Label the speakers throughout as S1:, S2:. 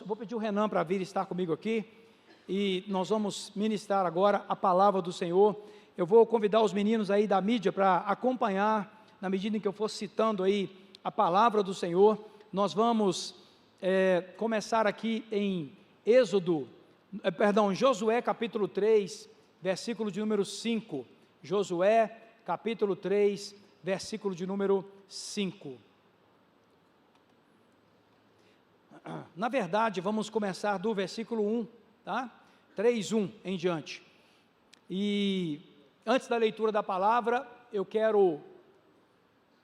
S1: vou pedir o Renan para vir estar comigo aqui, e nós vamos ministrar agora a palavra do Senhor. Eu vou convidar os meninos aí da mídia para acompanhar, na medida em que eu for citando aí a palavra do Senhor. Nós vamos começar aqui em Josué capítulo 3, versículo de número 5. Josué capítulo 3, versículo de número 5. Na verdade, vamos começar do versículo 1, tá? 3:1 em diante. E antes da leitura da palavra, eu quero...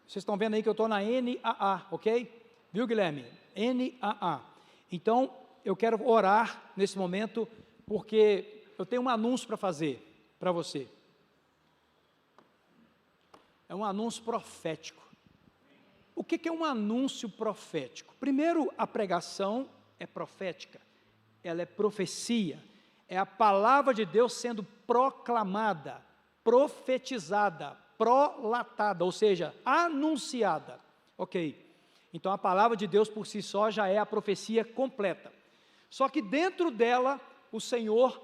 S1: Vocês estão vendo aí que eu estou na NAA, ok? Viu, Guilherme? NAA. Então, eu quero orar nesse momento, porque eu tenho um anúncio para fazer para você. É um anúncio profético. O que é um anúncio profético? Primeiro, a pregação é profética, ela é profecia, é a palavra de Deus sendo proclamada, profetizada, prolatada, ou seja, anunciada, ok? Então a palavra de Deus por si só já é a profecia completa, só que dentro dela o Senhor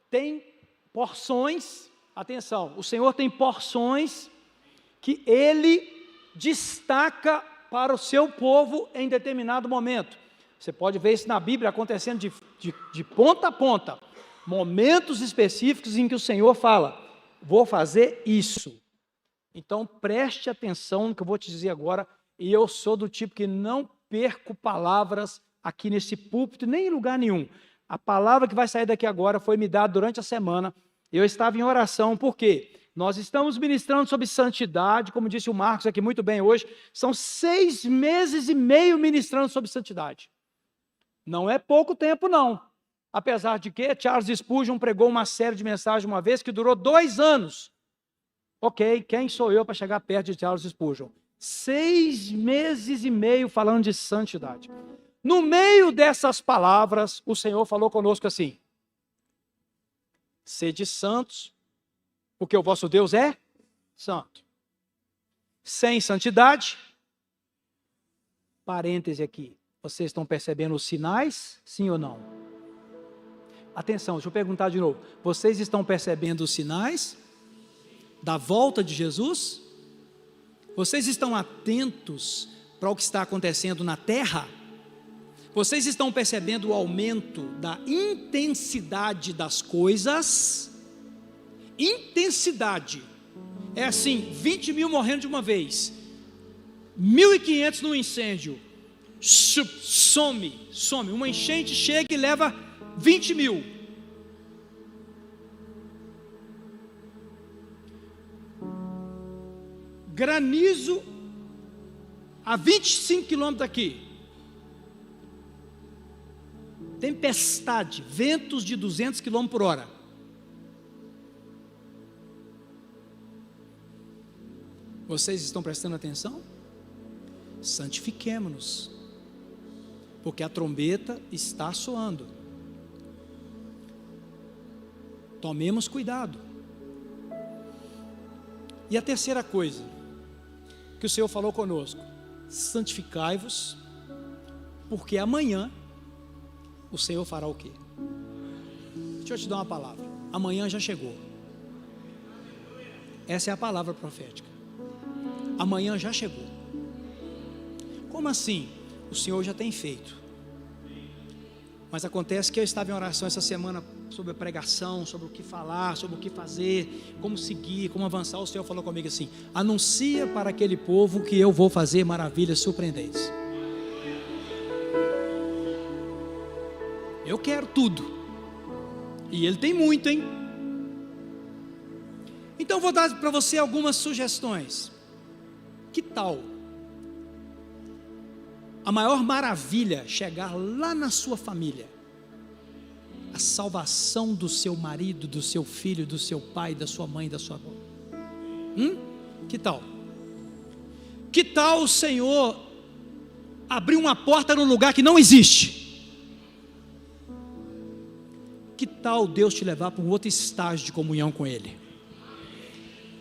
S1: tem porções, atenção, o Senhor tem porções que Ele destaca para o seu povo em determinado momento. Você pode ver isso na Bíblia acontecendo de ponta a ponta, momentos específicos em que o Senhor fala, vou fazer isso. Então preste atenção no que eu vou te dizer agora, e eu sou do tipo que não perco palavras aqui nesse púlpito, nem em lugar nenhum. A palavra que vai sair daqui agora foi me dada durante a semana, eu estava em oração, por quê? Nós estamos ministrando sobre santidade, como disse o Marcos aqui muito bem hoje, são 6 meses e meio ministrando sobre santidade. Não é pouco tempo não, apesar de que Charles Spurgeon pregou uma série de mensagens uma vez que durou 2 anos. Ok, quem sou eu para chegar perto de Charles Spurgeon? 6 meses e meio falando de santidade. No meio dessas palavras, o Senhor falou conosco assim, sede santos, porque o vosso Deus é santo. Sem santidade, parêntese aqui, vocês estão percebendo os sinais, sim ou não? Atenção, deixa eu perguntar de novo, vocês estão percebendo os sinais da volta de Jesus? Vocês estão atentos para o que está acontecendo na terra? Vocês estão percebendo o aumento da intensidade das coisas? Intensidade, é assim, 20 mil morrendo de uma vez, 1.500 no incêndio, some, uma enchente chega e leva 20 mil, granizo a 25 quilômetros daqui, tempestade, ventos de 200 quilômetros por hora, vocês estão prestando atenção? Santifiquemo-nos, porque a trombeta está soando. Tomemos cuidado. E a terceira coisa que o Senhor falou conosco, santificai-vos, porque amanhã o Senhor fará o quê? Deixa eu te dar uma palavra, amanhã já chegou. Essa é a palavra profética. Amanhã já chegou. Como assim? O Senhor já tem feito. Mas acontece que eu estava em oração essa semana sobre a pregação, sobre o que falar, sobre o que fazer, como seguir, como avançar. O Senhor falou comigo assim, anuncia para aquele povo que eu vou fazer maravilhas surpreendentes. Eu quero tudo. E Ele tem muito, hein? Então vou dar para você algumas sugestões. Que tal a maior maravilha chegar lá na sua família? A salvação do seu marido, do seu filho, do seu pai, da sua mãe, da sua avó. Que tal? Que tal o Senhor abrir uma porta num lugar que não existe? Que tal Deus te levar para um outro estágio de comunhão com Ele?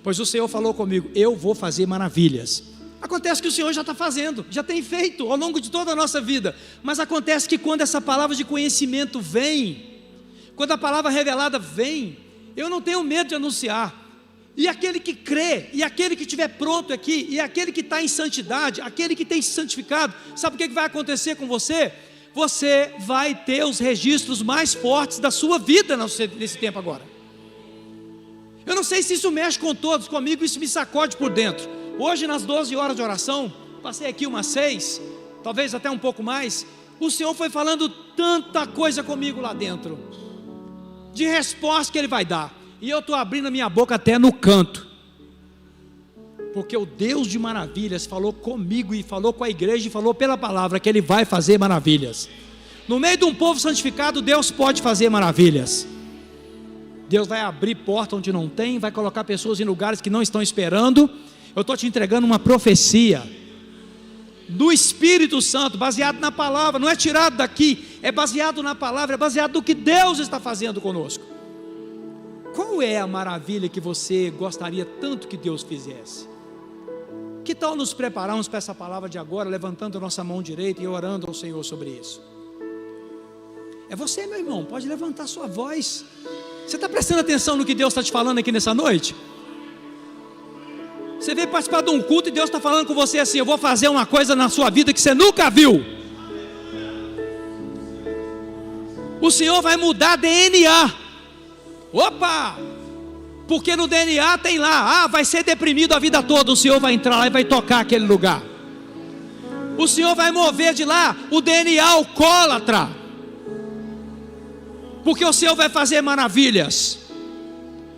S1: Pois o Senhor falou comigo, eu vou fazer maravilhas. Acontece que o Senhor já está fazendo, já tem feito ao longo de toda a nossa vida, mas acontece que quando essa palavra de conhecimento vem, quando a palavra revelada vem, eu não tenho medo de anunciar. E aquele que crê, e aquele que estiver pronto aqui, e aquele que está em santidade, aquele que tem se santificado, sabe o que vai acontecer com você? Você vai ter os registros mais fortes da sua vida nesse tempo agora. Eu não sei se isso mexe com todos, comigo isso me sacode por dentro. Hoje nas 12 horas de oração, passei aqui umas 6, talvez até um pouco mais, o Senhor foi falando tanta coisa comigo lá dentro, de resposta que Ele vai dar, e eu estou abrindo a minha boca até no canto, porque o Deus de maravilhas falou comigo, e falou com a igreja, e falou pela palavra, que Ele vai fazer maravilhas. No meio de um povo santificado, Deus pode fazer maravilhas. Deus vai abrir porta onde não tem, vai colocar pessoas em lugares que não estão esperando. Eu estou te entregando uma profecia do Espírito Santo, baseado na palavra, não é tirado daqui, é baseado na palavra, é baseado no que Deus está fazendo conosco. Qual é a maravilha que você gostaria tanto que Deus fizesse? Que tal nos prepararmos para essa palavra de agora, levantando a nossa mão direita e orando ao Senhor sobre isso? É você, meu irmão, pode levantar sua voz. Você está prestando atenção no que Deus está te falando aqui nessa noite? Você veio participar de um culto e Deus está falando com você assim: eu vou fazer uma coisa na sua vida que você nunca viu. O Senhor vai mudar DNA. Opa! Porque no DNA tem lá, vai ser deprimido a vida toda. O Senhor vai entrar lá e vai tocar aquele lugar. O Senhor vai mover de lá o DNA alcoólatra. Porque o Senhor vai fazer maravilhas.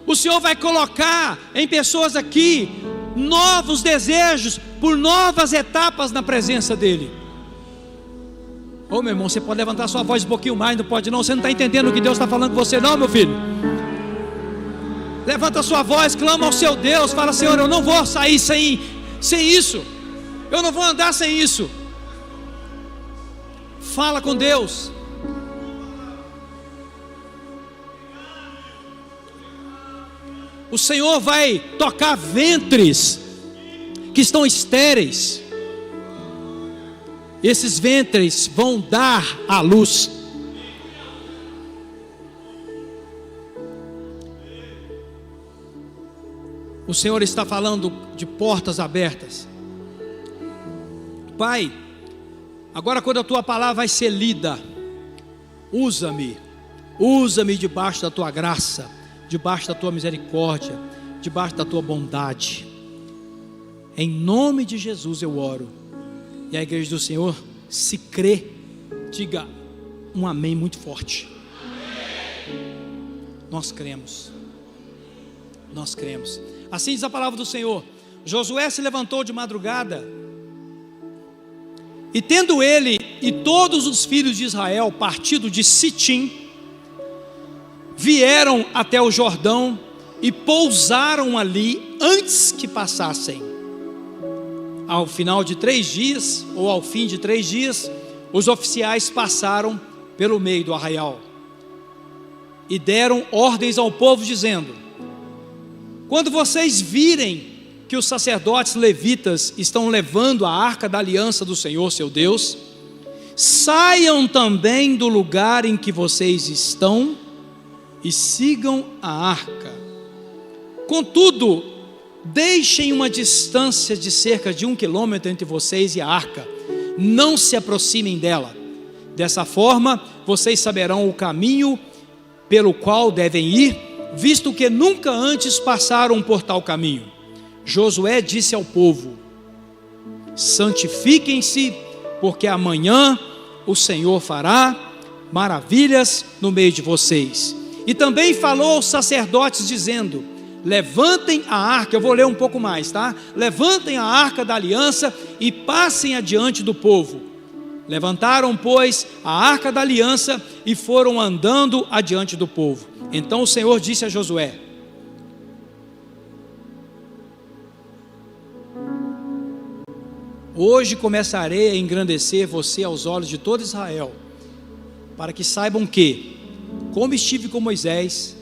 S1: O Senhor vai colocar em pessoas aqui novos desejos por novas etapas na presença dEle. Ô meu irmão, você pode levantar sua voz um pouquinho mais? Não pode não? Você não está entendendo o que Deus está falando com você não, meu filho? Levanta a sua voz, clama ao seu Deus, fala: Senhor, eu não vou sair sem isso, eu não vou andar sem isso. Fala com Deus. O Senhor vai tocar ventres que estão estéreis. Esses ventres vão dar à luz. O Senhor está falando de portas abertas. Pai, agora quando a tua palavra vai ser lida, usa-me debaixo da tua graça, debaixo da tua misericórdia, debaixo da tua bondade. Em nome de Jesus eu oro. E a igreja do Senhor, se crê, diga um amém muito forte. Nós cremos. Nós cremos. Assim diz a palavra do Senhor: Josué se levantou de madrugada, e tendo ele e todos os filhos de Israel partido de Sitim, vieram até o Jordão e pousaram ali antes que passassem. Ao final de 3 dias, ou ao fim de 3 dias, os oficiais passaram pelo meio do arraial e deram ordens ao povo, dizendo: quando vocês virem que os sacerdotes levitas estão levando a arca da aliança do Senhor seu Deus, saiam também do lugar em que vocês estão e sigam a arca. Contudo, deixem uma distância de cerca de 1 quilômetro entre vocês e a arca, não se aproximem dela. Dessa forma, vocês saberão o caminho pelo qual devem ir, visto que nunca antes passaram por tal caminho. Josué disse ao povo: santifiquem-se, porque amanhã o Senhor fará maravilhas no meio de vocês. E também falou aos sacerdotes, dizendo: levantem a arca. Eu vou ler um pouco mais, tá? Levantem a arca da aliança e passem adiante do povo. Levantaram, pois, a arca da aliança e foram andando adiante do povo. Então o Senhor disse a Josué: hoje começarei a engrandecer você aos olhos de todo Israel, para que saibam que, como estive com Moisés,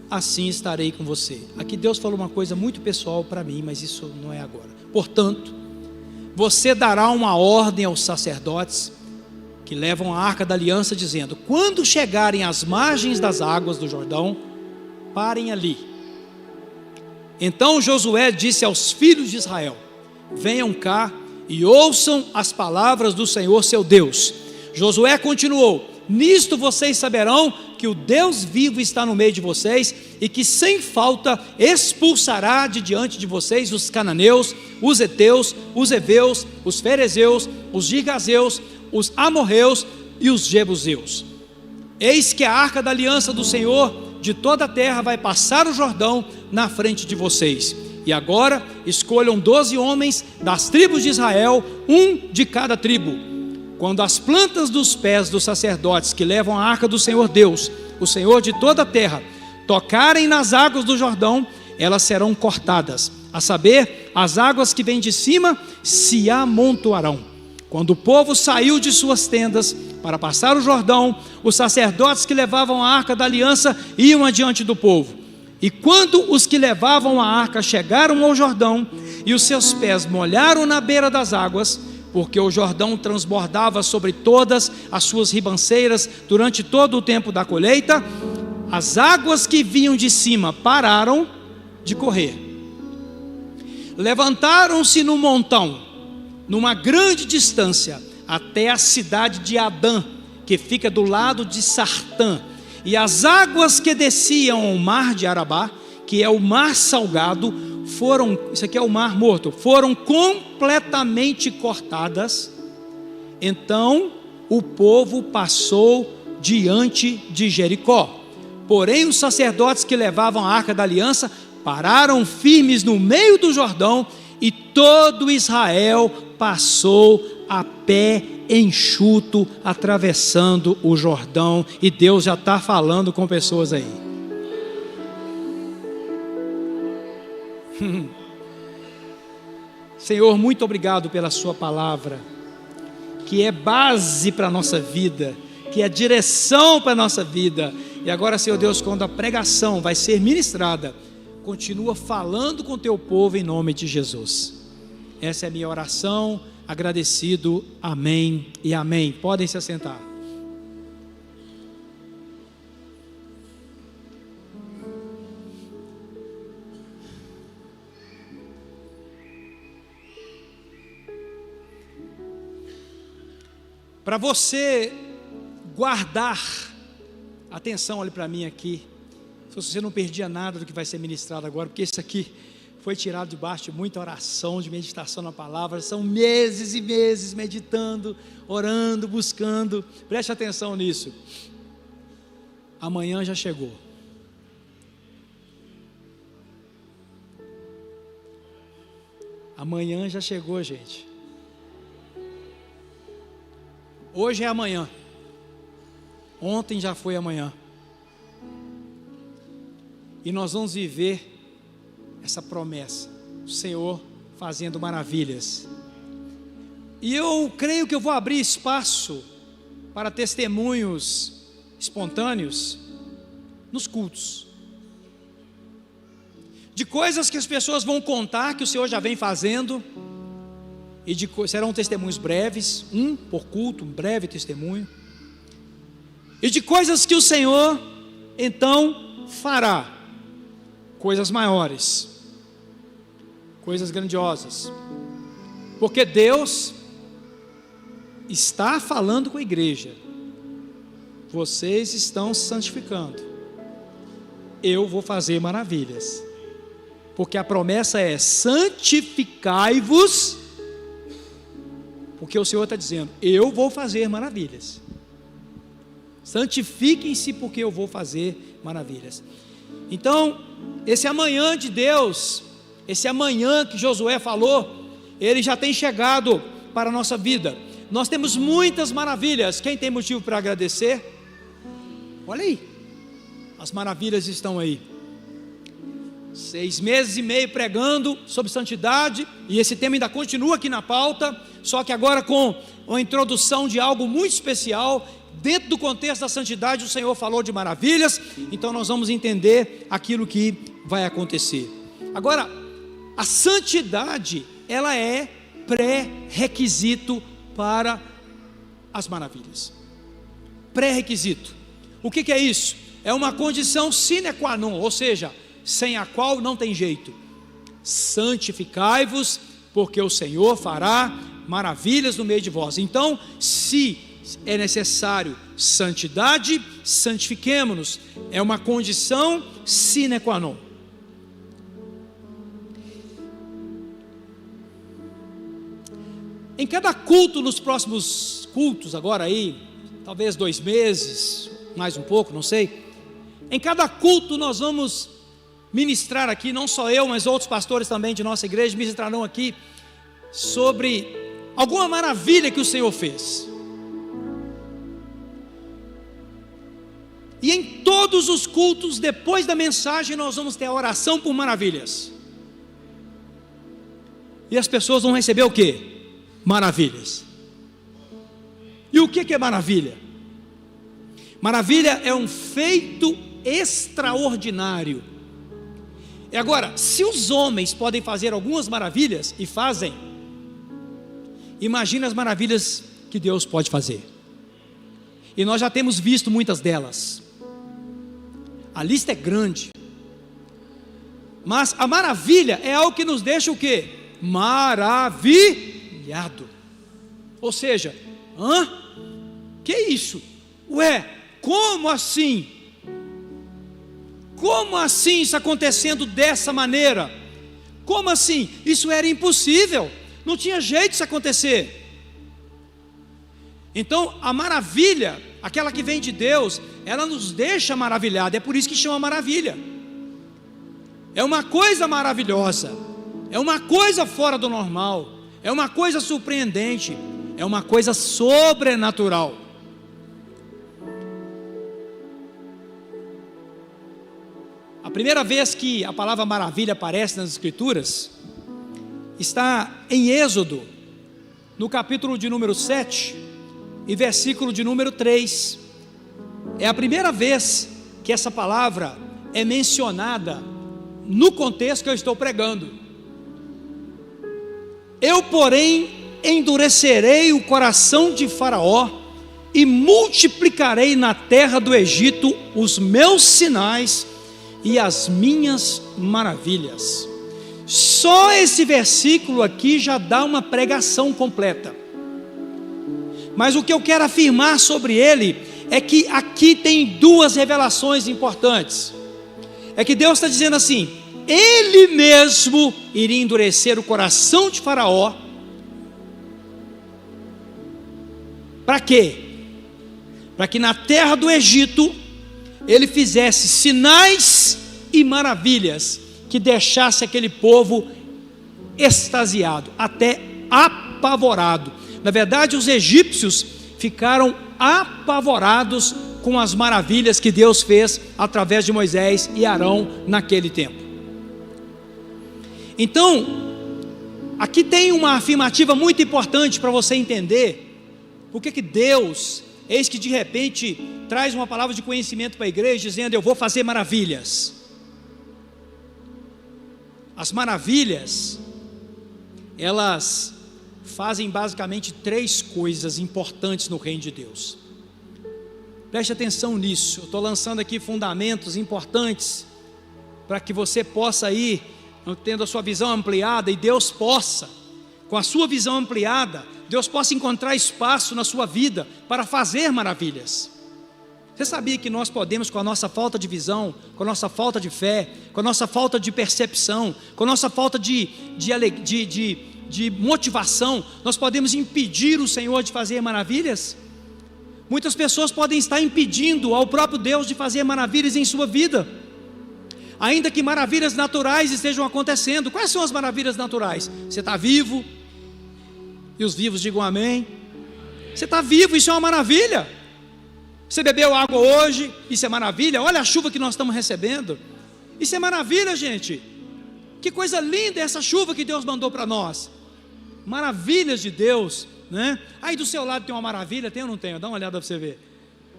S1: assim estarei com você. Aqui Deus falou uma coisa muito pessoal para mim, mas isso não é agora. Portanto, você dará uma ordem aos sacerdotes que levam a arca da aliança, dizendo: quando chegarem às margens das águas do Jordão, parem ali. Então Josué disse aos filhos de Israel: venham cá e ouçam as palavras do Senhor seu Deus. Josué continuou: nisto vocês saberão que o Deus vivo está no meio de vocês, e que sem falta expulsará de diante de vocês os cananeus, os heteus, os heveus, os ferezeus, os girgazeus, os amorreus e os jebuseus. Eis que a arca da aliança do Senhor de toda a terra vai passar o Jordão na frente de vocês. E agora escolham 12 homens das tribos de Israel, um de cada tribo. Quando as plantas dos pés dos sacerdotes que levam a arca do Senhor Deus, o Senhor de toda a terra, tocarem nas águas do Jordão, elas serão cortadas, a saber, as águas que vêm de cima se amontoarão. Quando o povo saiu de suas tendas para passar o Jordão, os sacerdotes que levavam a arca da aliança iam adiante do povo. E quando os que levavam a arca chegaram ao Jordão, e os seus pés molharam na beira das águas, porque o Jordão transbordava sobre todas as suas ribanceiras durante todo o tempo da colheita, as águas que vinham de cima pararam de correr. Levantaram-se no montão, numa grande distância, até a cidade de Adã, que fica do lado de Sartã. E as águas que desciam ao mar de Arabá, que é o mar salgado, isso aqui é o mar morto, foram completamente cortadas. Então o povo passou diante de Jericó. Porém os sacerdotes que levavam a arca da aliança pararam firmes no meio do Jordão, e todo Israel passou a pé enxuto, atravessando o Jordão. E Deus já está falando com pessoas aí. Senhor, muito obrigado pela sua palavra, que é base para a nossa vida, que é direção para a nossa vida. E agora, Senhor Deus, quando a pregação vai ser ministrada, continua falando com o teu povo em nome de Jesus. Essa é a minha oração, agradecido, amém e amém. Podem se assentar. Para você guardar, atenção, olhe para mim aqui, se você não perdia nada do que vai ser ministrado agora, porque isso aqui foi tirado debaixo de muita oração, de meditação na palavra, são meses e meses meditando, orando, buscando. Preste atenção nisso. Amanhã já chegou. Amanhã já chegou, gente. Hoje é amanhã. Ontem já foi amanhã. E nós vamos viver essa promessa, o Senhor fazendo maravilhas. E eu creio que eu vou abrir espaço para testemunhos espontâneos nos cultos, de coisas que as pessoas vão contar que o Senhor já vem fazendo, e serão testemunhos breves, um por culto, um breve testemunho, e de coisas que o Senhor então fará, coisas maiores, coisas grandiosas, porque Deus está falando com a igreja. Vocês estão se santificando, eu vou fazer maravilhas, porque a promessa é: santificai-vos, porque o Senhor está dizendo: eu vou fazer maravilhas. Santifiquem-se, porque eu vou fazer maravilhas. Então, esse amanhã de Deus, esse amanhã que Josué falou, ele já tem chegado para a nossa vida. Nós temos muitas maravilhas. Quem tem motivo para agradecer? Olha aí, as maravilhas estão aí. 6 meses e meio pregando sobre santidade, e esse tema ainda continua aqui na pauta, só que agora com a introdução de algo muito especial. Dentro do contexto da santidade, o Senhor falou de maravilhas, então nós vamos entender aquilo que vai acontecer. Agora, a santidade, ela é pré-requisito para as maravilhas. Pré-requisito. O que é isso? É uma condição sine qua non, ou seja, sem a qual não tem jeito. Santificai-vos, porque o Senhor fará maravilhas no meio de vós. Então, se é necessário santidade, santifiquemo-nos. É uma condição sine qua non. Em cada culto, nos próximos cultos, agora aí, talvez 2 meses, mais um pouco, não sei. Em cada culto nós vamos ministrar aqui, não só eu, mas outros pastores também de nossa igreja ministrarão aqui sobre alguma maravilha que o Senhor fez. E em todos os cultos, depois da mensagem, nós vamos ter a oração por maravilhas. E as pessoas vão receber o quê? Maravilhas. E o que é maravilha? Maravilha é um feito extraordinário. E agora, se os homens podem fazer algumas maravilhas, e fazem, imagina as maravilhas que Deus pode fazer. E nós já temos visto muitas delas. A lista é grande. Mas a maravilha é algo que nos deixa o quê? Maravilhado. Ou seja, que isso? Ué, como assim? Como assim isso acontecendo dessa maneira? Como assim? Isso era impossível. Não tinha jeito disso acontecer. Então a maravilha, aquela que vem de Deus, ela nos deixa maravilhado. É por isso que chama maravilha. É uma coisa maravilhosa, é uma coisa fora do normal, é uma coisa surpreendente, é uma coisa sobrenatural. A primeira vez que a palavra maravilha aparece nas Escrituras está em Êxodo, no capítulo de número 7 e versículo de número 3. É a primeira vez que essa palavra é mencionada no contexto que eu estou pregando. Eu, porém, endurecerei o coração de Faraó e multiplicarei na terra do Egito os meus sinais e as minhas maravilhas. Só esse versículo aqui já dá uma pregação completa. Mas o que eu quero afirmar sobre ele é que aqui tem 2 revelações importantes. É que Deus está dizendo assim: Ele mesmo iria endurecer o coração de Faraó. Para quê? Para que na terra do Egito ele fizesse sinais e maravilhas que deixasse aquele povo extasiado, até apavorado. Na verdade, os egípcios ficaram apavorados com as maravilhas que Deus fez através de Moisés e Arão naquele tempo. Então, aqui tem uma afirmativa muito importante para você entender por que Deus, eis que de repente traz uma palavra de conhecimento para a igreja, dizendo: eu vou fazer maravilhas. As maravilhas, elas fazem basicamente 3 coisas importantes no reino de Deus. Preste atenção nisso. Eu estou lançando aqui fundamentos importantes para que você possa ir tendo a sua visão ampliada, e Deus possa, com a sua visão ampliada, Deus possa encontrar espaço na sua vida para fazer maravilhas. Você sabia que nós podemos, com a nossa falta de visão, com a nossa falta de fé, com a nossa falta de percepção, com a nossa falta de motivação, nós podemos impedir o Senhor de fazer maravilhas? Muitas pessoas podem estar impedindo ao próprio Deus de fazer maravilhas em sua vida, ainda que maravilhas naturais estejam acontecendo. Quais são as maravilhas naturais? Você está vivo, e os vivos digam amém. Você está vivo, isso é uma maravilha. Você bebeu água hoje, isso é maravilha. Olha a chuva que nós estamos recebendo, isso é maravilha, gente. Que coisa linda essa chuva que Deus mandou para nós. Maravilhas de Deus, né? Aí do seu lado tem uma maravilha, tem ou não tem? Dá uma olhada para você ver.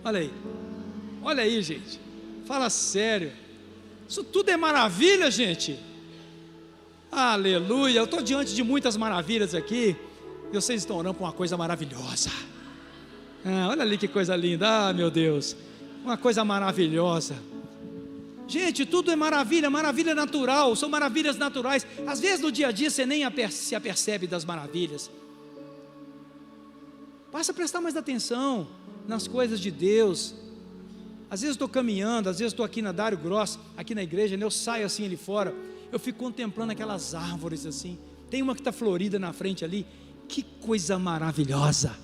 S1: Olha aí, gente. Fala sério. Isso tudo é maravilha, gente. Aleluia, eu estou diante de muitas maravilhas aqui, e vocês estão orando por uma coisa maravilhosa. Olha ali que coisa linda, meu Deus, uma coisa maravilhosa. Gente, tudo é maravilha, maravilha natural, são maravilhas naturais. Às vezes no dia a dia você nem se apercebe das maravilhas. Passa a prestar mais atenção nas coisas de Deus. Às vezes estou caminhando, às vezes estou aqui na Dário Gross, aqui na igreja, né? Eu saio assim ali fora, eu fico contemplando aquelas árvores assim. Tem uma que está florida na frente ali, que coisa maravilhosa.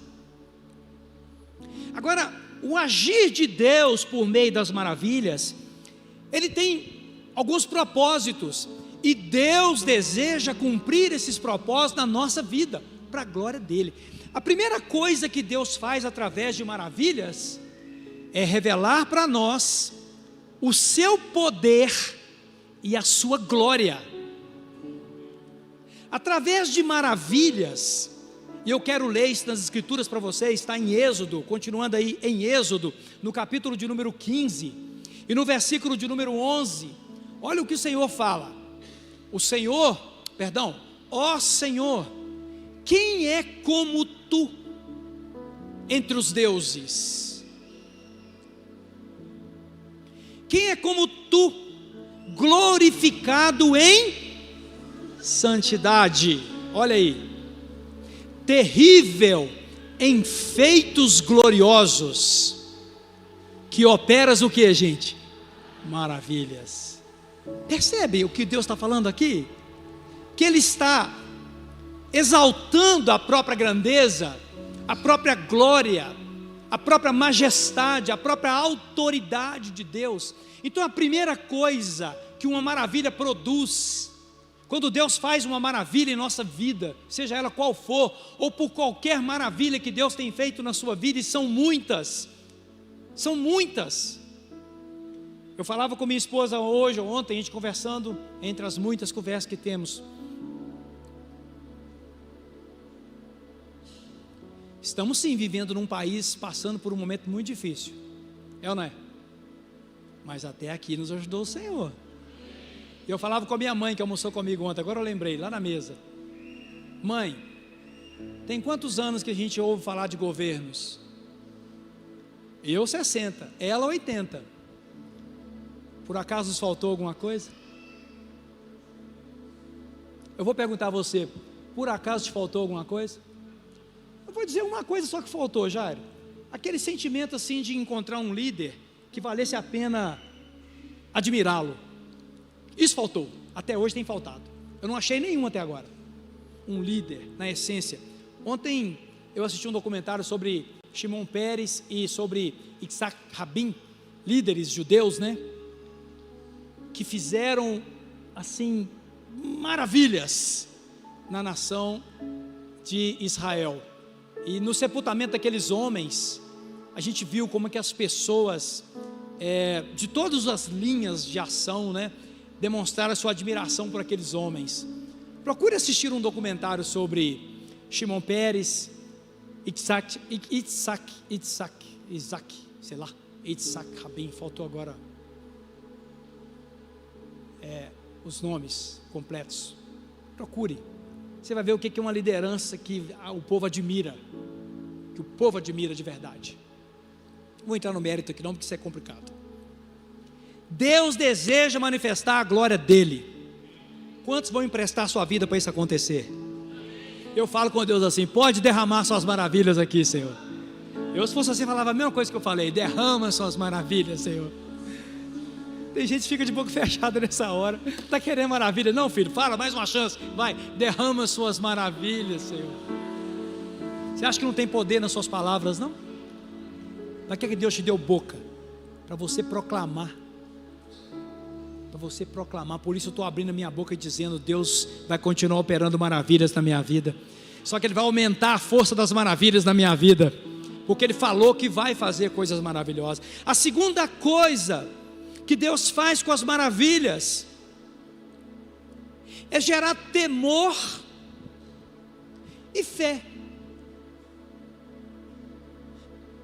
S1: Agora, o agir de Deus por meio das maravilhas, ele tem alguns propósitos, e Deus deseja cumprir esses propósitos na nossa vida, para a glória dele. A primeira coisa que Deus faz através de maravilhas, é revelar para nós o seu poder e a sua glória. Através de maravilhas, e eu quero ler isso nas escrituras para vocês, está em Êxodo, continuando aí em Êxodo, no capítulo de número 15, e no versículo de número 11, olha o que o Senhor fala. Ó Senhor, quem é como tu entre os deuses? Quem é como tu, glorificado em santidade? Olha aí, terrível em feitos gloriosos, que operas o que, gente? Maravilhas. Percebe o que Deus está falando aqui? Que Ele está exaltando a própria grandeza, a própria glória, a própria majestade, a própria autoridade de Deus. Então a primeira coisa que uma maravilha produz, quando Deus faz uma maravilha em nossa vida, seja ela qual for, ou por qualquer maravilha que Deus tem feito na sua vida, e são muitas, eu falava com minha esposa hoje ou ontem, a gente conversando, entre as muitas conversas que temos, estamos sim vivendo num país passando por um momento muito difícil, é ou não é? Mas até aqui nos ajudou o Senhor. E eu falava com a minha mãe que almoçou comigo ontem, agora eu lembrei, lá na mesa: mãe, tem quantos anos que a gente ouve falar de governos? Eu 60, ela 80. Por acaso nos faltou alguma coisa? Eu vou perguntar a você, por acaso te faltou alguma coisa? Eu vou dizer uma coisa só que faltou, Jairo. Aquele sentimento assim de encontrar um líder que valesse a pena admirá-lo. Isso faltou, até hoje tem faltado. Eu não achei nenhum até agora. Um líder, na essência. Ontem eu assisti um documentário sobre Shimon Peres e sobre Yitzhak Rabin, líderes judeus, né? Que fizeram, assim, maravilhas na nação de Israel. E no sepultamento daqueles homens, a gente viu como é que as pessoas, de todas as linhas de ação, né, demonstraram a sua admiração por aqueles homens. Procure assistir um documentário sobre Shimon Peres, Yitzhak Rabin, faltou agora os nomes completos. Procure, você vai ver o que é uma liderança que o povo admira, que o povo admira de verdade. Não vou entrar no mérito aqui não, porque isso é complicado. Deus deseja manifestar a glória dele. Quantos vão emprestar sua vida para isso acontecer? Eu falo com Deus assim: pode derramar suas maravilhas aqui, Senhor. Eu, se fosse assim, falava a mesma coisa que eu falei: derrama suas maravilhas, Senhor. Tem gente que fica de boca fechada nessa hora. Está querendo maravilha? Não, filho, fala, mais uma chance. Vai, derrama suas maravilhas, Senhor. Você acha que não tem poder nas suas palavras, não? Para que Deus te deu boca? Para você proclamar. Para você proclamar. Por isso eu estou abrindo a minha boca e dizendo: Deus vai continuar operando maravilhas na minha vida. Só que Ele vai aumentar a força das maravilhas na minha vida, porque Ele falou que vai fazer coisas maravilhosas. A segunda coisa que Deus faz com as maravilhas é gerar temor e fé.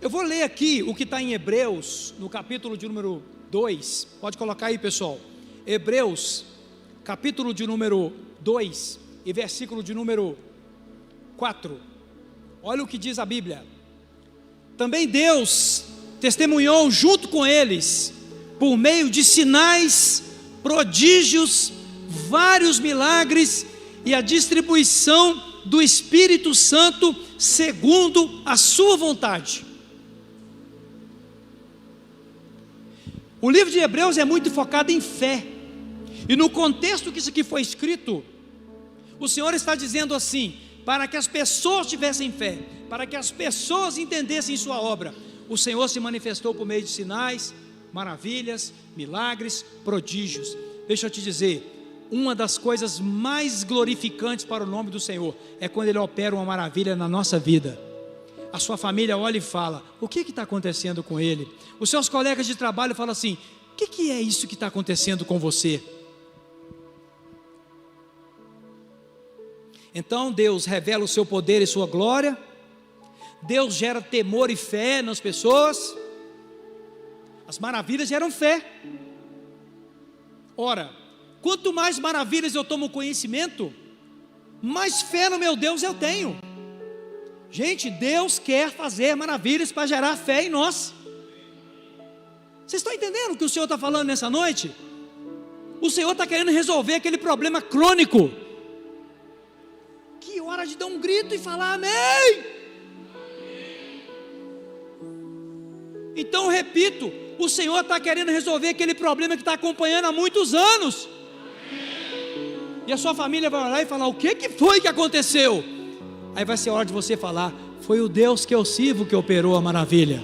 S1: Eu vou ler aqui o que está em Hebreus, no capítulo de número 2, pode colocar aí, pessoal. Hebreus, capítulo de número 2 e versículo de número 4. Olha o que diz a Bíblia. Também Deus testemunhou junto com eles, por meio de sinais, prodígios, vários milagres e a distribuição do Espírito Santo segundo a sua vontade. O livro de Hebreus é muito focado em fé, e no contexto que isso aqui foi escrito, o Senhor está dizendo assim: para que as pessoas tivessem fé, para que as pessoas entendessem sua obra, o Senhor se manifestou por meio de sinais, maravilhas, milagres, prodígios. Deixa eu te dizer, uma das coisas mais glorificantes para o nome do Senhor é quando Ele opera uma maravilha na nossa vida. A sua família olha e fala: o que está acontecendo com ele? Os seus colegas de trabalho falam assim: o que é isso que está acontecendo com você? Então Deus revela o seu poder e sua glória, Deus gera temor e fé nas pessoas, as maravilhas geram fé. Ora, quanto mais maravilhas eu tomo conhecimento, mais fé no meu Deus eu tenho. Gente, Deus quer fazer maravilhas para gerar fé em nós. Vocês estão entendendo o que o Senhor está falando nessa noite? O Senhor está querendo resolver aquele problema crônico. Que hora de dar um grito e falar amém. Então eu repito, o Senhor está querendo resolver aquele problema que está acompanhando há muitos anos. E a sua família vai olhar e falar: o que foi que aconteceu? Aí vai ser hora de você falar: foi o Deus que eu sirvo que operou a maravilha.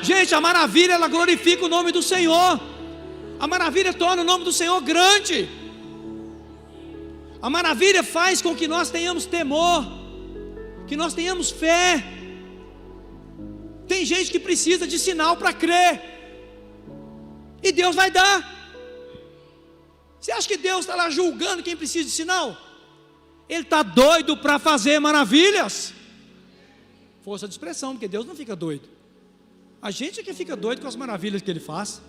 S1: Gente, a maravilha, ela glorifica o nome do Senhor. A maravilha torna o nome do Senhor grande. A maravilha faz com que nós tenhamos temor, que nós tenhamos fé. Tem gente que precisa de sinal para crer, e Deus vai dar. Você acha que Deus está lá julgando quem precisa de sinal? Ele está doido para fazer maravilhas. Força de expressão, porque Deus não fica doido. A gente é que fica doido com as maravilhas que Ele faz.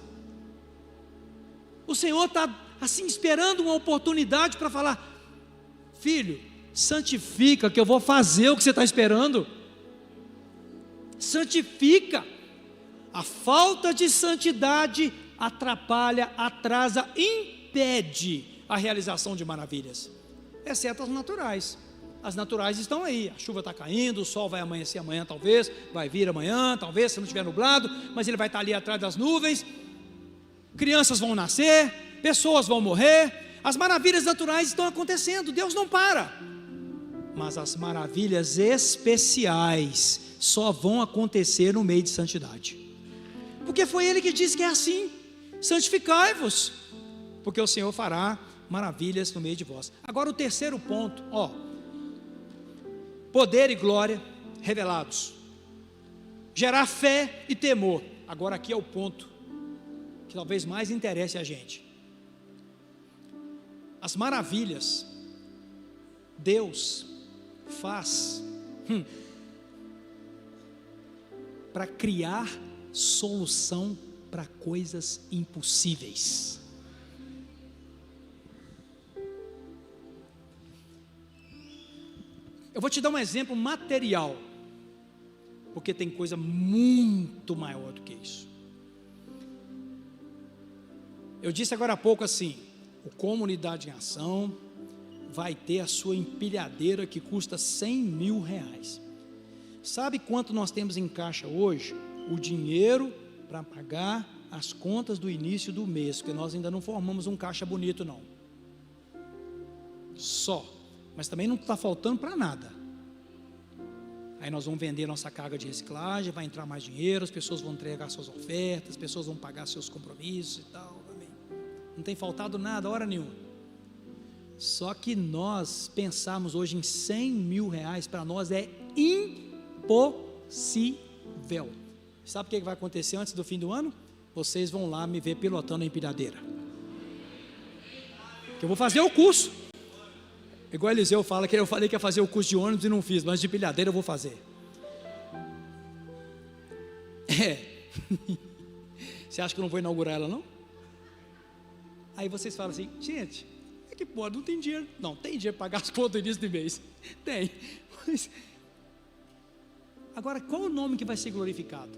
S1: O Senhor está assim esperando uma oportunidade para falar: filho, santifica, que eu vou fazer o que você está esperando. Santifica. A falta de santidade atrapalha, atrasa, impede a realização de maravilhas, exceto as naturais. As naturais estão aí, a chuva está caindo, o sol vai amanhecer amanhã talvez, vai vir amanhã talvez, se não estiver nublado, mas ele vai estar ali atrás das nuvens. Crianças vão nascer, pessoas vão morrer, as maravilhas naturais estão acontecendo, Deus não para. Mas as maravilhas especiais só vão acontecer no meio de santidade, porque foi Ele que disse que é assim: santificai-vos, porque o Senhor fará maravilhas no meio de vós. Agora o terceiro ponto, poder e glória revelados, gerar fé e temor. Agora aqui é o ponto que talvez mais interesse a gente. As maravilhas Deus faz para criar solução para coisas impossíveis. Eu vou te dar um exemplo material, porque tem coisa muito maior do que isso. Eu disse agora há pouco assim: o Comunidade em Ação vai ter a sua empilhadeira que custa R$100.000. Sabe quanto nós temos em caixa hoje? O dinheiro para pagar as contas do início do mês, porque nós ainda não formamos um caixa bonito não. Só. Mas também não está faltando para nada. Aí nós vamos vender nossa carga de reciclagem, vai entrar mais dinheiro, as pessoas vão entregar suas ofertas, as pessoas vão pagar seus compromissos e tal. Não tem faltado nada, hora nenhuma. Só que nós pensarmos hoje em R$100.000, para nós é impossível. Sabe o que vai acontecer antes do fim do ano? Vocês vão lá me ver pilotando a empilhadeira, que eu vou fazer o curso. Igual Eliseu fala, que eu falei que ia fazer o curso de ônibus e não fiz, mas de pilhadeira eu vou fazer. Você acha que eu não vou inaugurar ela não? Aí vocês falam assim: gente, é que pode? Não tem dinheiro. Não, tem dinheiro para pagar as contas no início do mês. Tem. Mas, agora, qual o nome que vai ser glorificado?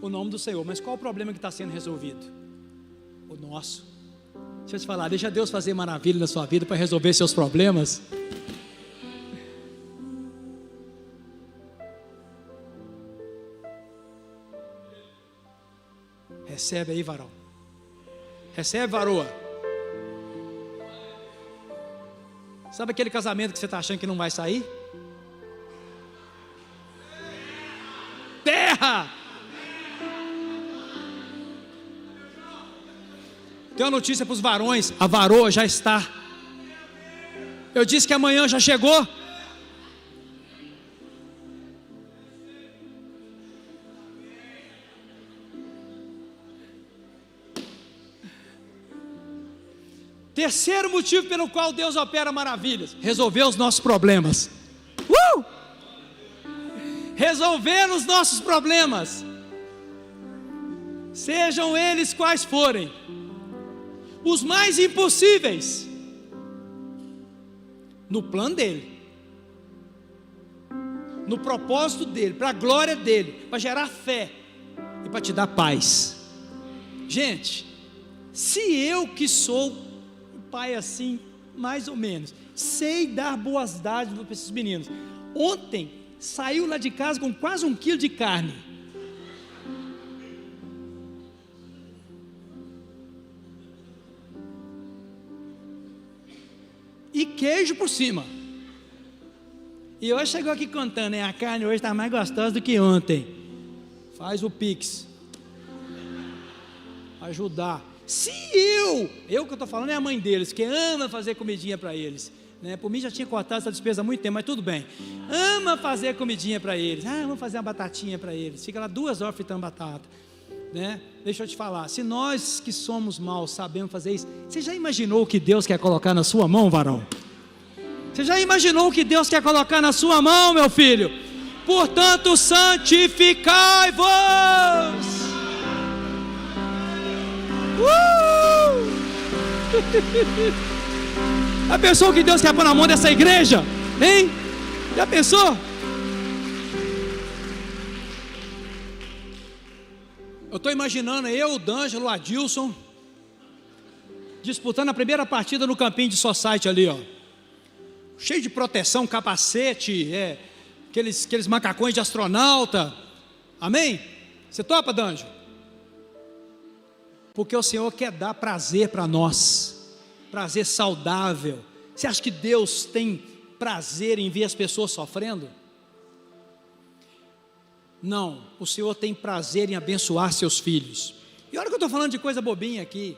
S1: O nome do Senhor. Mas qual o problema que está sendo resolvido? O nosso. Deixa eu te falar, deixa Deus fazer maravilha na sua vida para resolver seus problemas. Recebe aí, varão. Recebe, varoa. Sabe aquele casamento que você está achando que não vai sair? Terra! Tem uma notícia para os varões: a varoa já está. Eu disse que amanhã já chegou. Terceiro motivo pelo qual Deus opera maravilhas: resolver os nossos problemas. Resolver os nossos problemas, sejam eles quais forem, os mais impossíveis, no plano dele, no propósito dele, para a glória dele, para gerar fé e para te dar paz. Gente, se eu que sou pai assim, mais ou menos, sei dar boas dádivas para esses meninos. Ontem saiu lá de casa com quase 1 quilo de carne. E queijo por cima. E hoje chegou aqui contando, a carne hoje está mais gostosa do que ontem. Faz o Pix. Ajudar. Se eu que eu estou falando é a mãe deles, que ama fazer comidinha para eles, né? Por mim já tinha cortado essa despesa há muito tempo, mas tudo bem. Ama fazer comidinha para eles. Vamos fazer uma batatinha para eles. Fica lá 2 horas fritando batata, né? Deixa eu te falar, se nós que somos maus sabemos fazer isso, você já imaginou o que Deus quer colocar na sua mão, varão? Você já imaginou o que Deus quer colocar na sua mão, meu filho? Portanto, santificai-vos. Já pensou o que Deus quer pôr na mão dessa igreja? Hein? Já pensou? Eu estou imaginando eu, o D'Angelo, o Adilson disputando a primeira partida no campinho de society ali, ó. Cheio de proteção, capacete, aqueles macacões de astronauta. Amém? Você topa, D'Angelo? Porque o Senhor quer dar prazer para nós, prazer saudável. Você acha que Deus tem prazer em ver as pessoas sofrendo? Não, o Senhor tem prazer em abençoar seus filhos. E olha que eu estou falando de coisa bobinha aqui.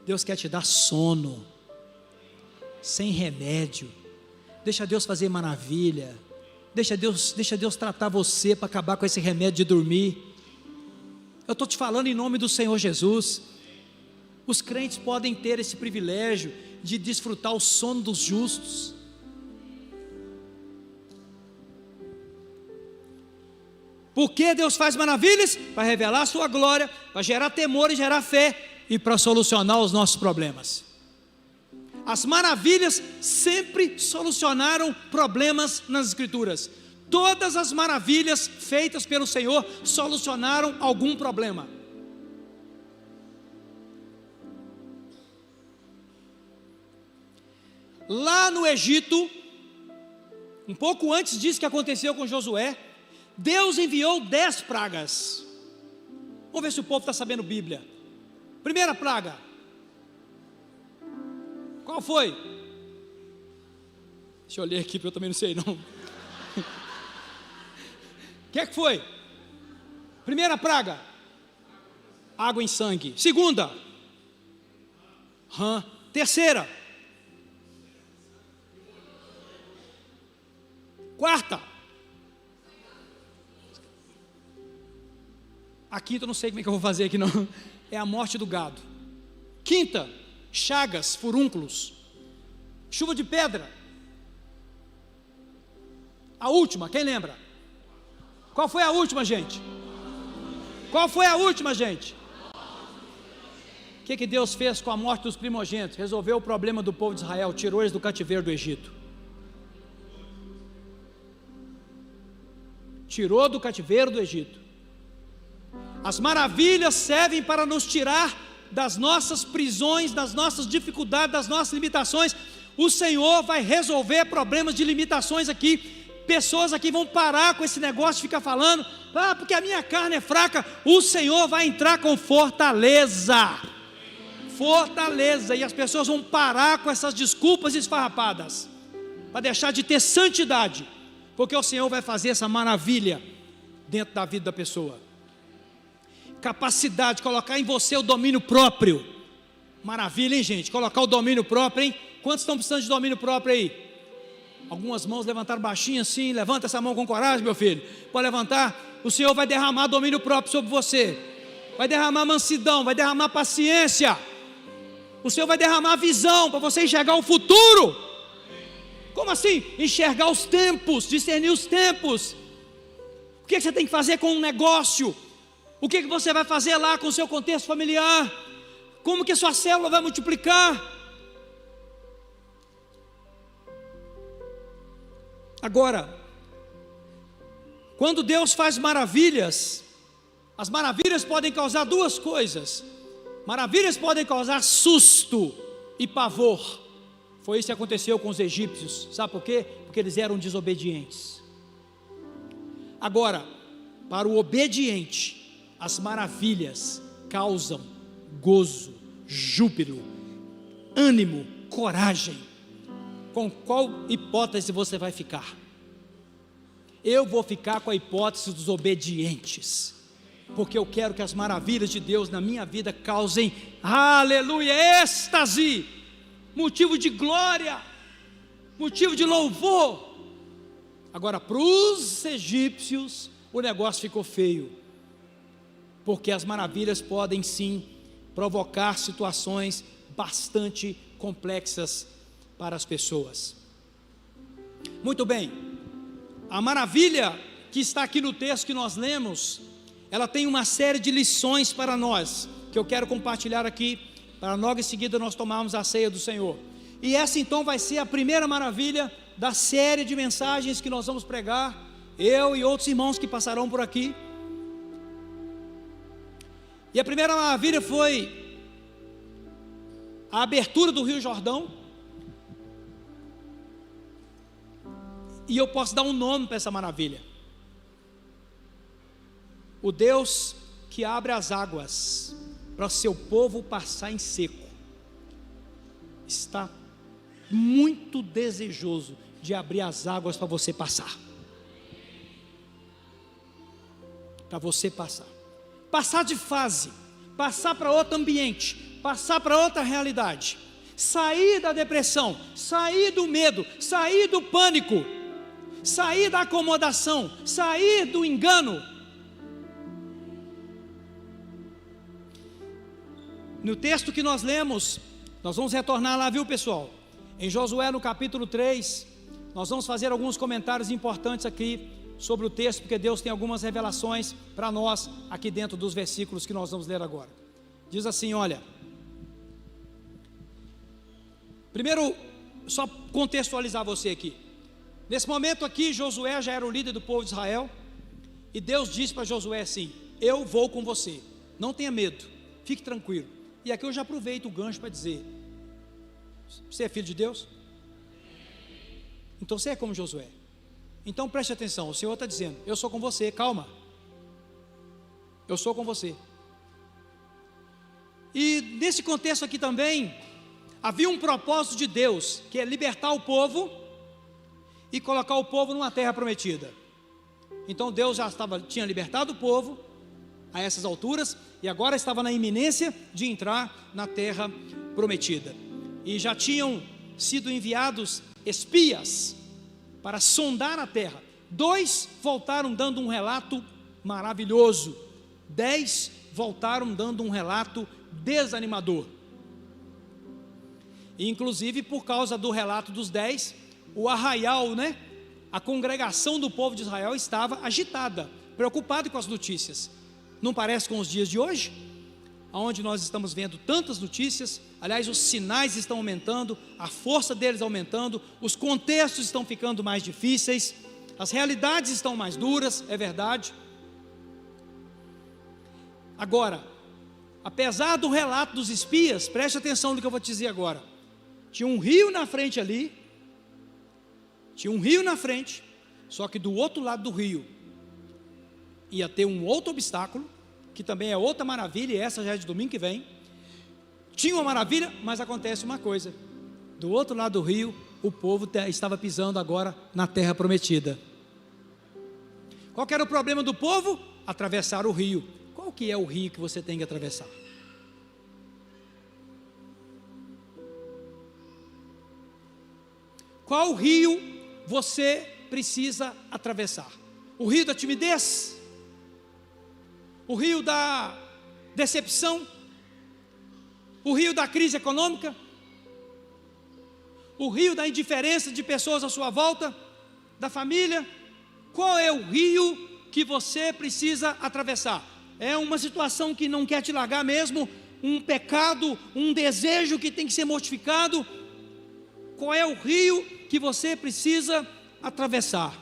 S1: Deus quer te dar sono, sem remédio. Deixa Deus fazer maravilha. Deixa Deus tratar você para acabar com esse remédio de dormir. Eu estou te falando em nome do Senhor Jesus. Os crentes podem ter esse privilégio de desfrutar o sono dos justos. Por que Deus faz maravilhas? Para revelar a sua glória, para gerar temor e gerar fé, e para solucionar os nossos problemas. As maravilhas sempre solucionaram problemas nas Escrituras. Todas as maravilhas feitas pelo Senhor solucionaram algum problema. Lá no Egito, um pouco antes disso que aconteceu com Josué, Deus enviou 10 pragas. Vamos ver se o povo está sabendo Bíblia. Primeira praga. Qual foi? Deixa eu ler aqui, porque eu também não sei não. O que é que foi? Primeira praga: água em sangue. Segunda: rã. Terceira: quarta: a quinta eu não sei como é que eu vou fazer aqui não. É a morte do gado. Quinta: chagas, furúnculos, chuva de pedra. A última, quem lembra? Qual foi a última, gente? Qual foi a última, gente? que Deus fez com a morte dos primogênitos? Resolveu o problema do povo de Israel, tirou eles do cativeiro do Egito. Tirou do cativeiro do Egito. As maravilhas servem para nos tirar das nossas prisões, das nossas dificuldades, das nossas limitações. O Senhor vai resolver problemas de limitações aqui. Pessoas aqui vão parar com esse negócio de ficar falando, porque a minha carne é fraca. O Senhor vai entrar com fortaleza. Fortaleza. E as pessoas vão parar com essas desculpas esfarrapadas, para deixar de ter santidade, porque o Senhor vai fazer essa maravilha dentro da vida da pessoa. Capacidade de colocar em você o domínio próprio. Maravilha, hein, gente? Colocar o domínio próprio, hein? Quantos estão precisando de domínio próprio aí? Algumas mãos levantaram baixinho assim. Levanta essa mão com coragem, meu filho. Pode levantar. O Senhor vai derramar domínio próprio sobre você. Vai derramar mansidão, vai derramar paciência. O Senhor vai derramar visão para você enxergar o futuro. Como assim? Enxergar os tempos, discernir os tempos. O que você tem que fazer com um negócio? O que você vai fazer lá com o seu contexto familiar? Como que a sua célula vai multiplicar? Agora, quando Deus faz maravilhas, as maravilhas podem causar duas coisas. Maravilhas podem causar susto e pavor. Foi isso que aconteceu com os egípcios. Sabe por quê? Porque eles eram desobedientes. Agora, para o obediente, as maravilhas causam gozo, júbilo, ânimo, coragem. Com qual hipótese você vai ficar? Eu vou ficar com a hipótese dos obedientes, porque eu quero que as maravilhas de Deus na minha vida causem, aleluia, êxtase, motivo de glória, motivo de louvor. Agora, para os egípcios, o negócio ficou feio, porque as maravilhas podem sim provocar situações bastante complexas para as pessoas. Muito bem, a maravilha que está aqui no texto que nós lemos, ela tem uma série de lições para nós, que eu quero compartilhar aqui, para logo em seguida nós tomarmos a ceia do Senhor. E essa então vai ser a primeira maravilha da série de mensagens que nós vamos pregar, eu e outros irmãos que passarão por aqui. E a primeira maravilha foi a abertura do Rio Jordão. E eu posso dar um nome para essa maravilha: o Deus que abre as águas para o seu povo passar em seco, está muito desejoso de abrir as águas para você passar. Para você passar de fase, passar para outro ambiente, passar para outra realidade, sair da depressão, sair do medo, sair do pânico, sair da acomodação, sair do engano. No texto que nós lemos, nós vamos retornar lá, viu, pessoal? Em Josué, no capítulo 3, nós vamos fazer alguns comentários importantes aqui sobre o texto, porque Deus tem algumas revelações para nós aqui dentro dos versículos que nós vamos ler agora. Diz assim, olha, primeiro, só contextualizar você aqui. Nesse momento aqui, Josué já era o líder do povo de Israel, e Deus disse para Josué assim: eu vou com você, não tenha medo, fique tranquilo. E aqui eu já aproveito o gancho para dizer: você é filho de Deus? Então você é como Josué. Então preste atenção, o Senhor está dizendo: eu sou com você, calma, eu sou com você. E nesse contexto aqui também, havia um propósito de Deus, que é libertar o povo e colocar o povo numa terra prometida. Então Deus já tinha libertado o povo a essas alturas, e agora estava na iminência de entrar na terra prometida. E já tinham sido enviados espias para sondar a terra. 2 voltaram dando um relato maravilhoso, 10 voltaram dando um relato desanimador. E inclusive por causa do relato dos 10, o arraial, a congregação do povo de Israel estava agitada, preocupada com as notícias. Não parece com os dias de hoje? onde nós estamos vendo tantas notícias. Aliás, os sinais estão aumentando, a força deles aumentando, os contextos estão ficando mais difíceis, as realidades estão mais duras, é verdade. Agora, apesar do relato dos espias, preste atenção no que eu vou te dizer agora. Tinha um rio na frente ali, só que do outro lado do rio ia ter um outro obstáculo, que também é outra maravilha, e essa já é de domingo que vem. Tinha uma maravilha, mas acontece uma coisa: do outro lado do rio, o povo estava pisando agora na terra prometida. Qual que era o problema do povo? Atravessar o rio. Qual que é o rio que você tem que atravessar? Qual rio você precisa atravessar? O rio da timidez? O rio da decepção? O rio da crise econômica? O rio da indiferença de pessoas à sua volta? Da família? Qual é o rio que você precisa atravessar? É uma situação que não quer te largar mesmo? Um pecado, um desejo que tem que ser mortificado? Qual é o rio que você precisa atravessar?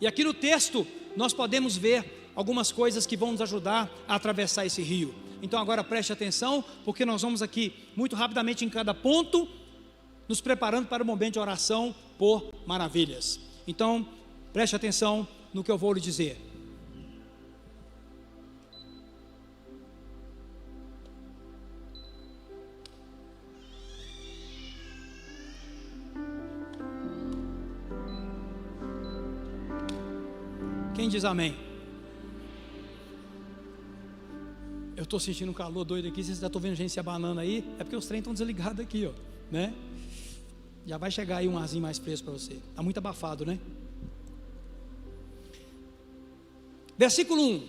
S1: E aqui no texto nós podemos ver algumas coisas que vão nos ajudar a atravessar esse rio. Então agora preste atenção, porque nós vamos aqui muito rapidamente em cada ponto, nos preparando para o momento de oração por maravilhas. Então preste atenção no que eu vou lhe dizer. Quem diz amém? Eu estou sentindo um calor doido aqui. Vocês já estão vendo gente se abanando aí? É porque os trens estão desligados aqui, ó, né? Já vai chegar aí um arzinho mais fresco para você. Está muito abafado, né? Versículo 1: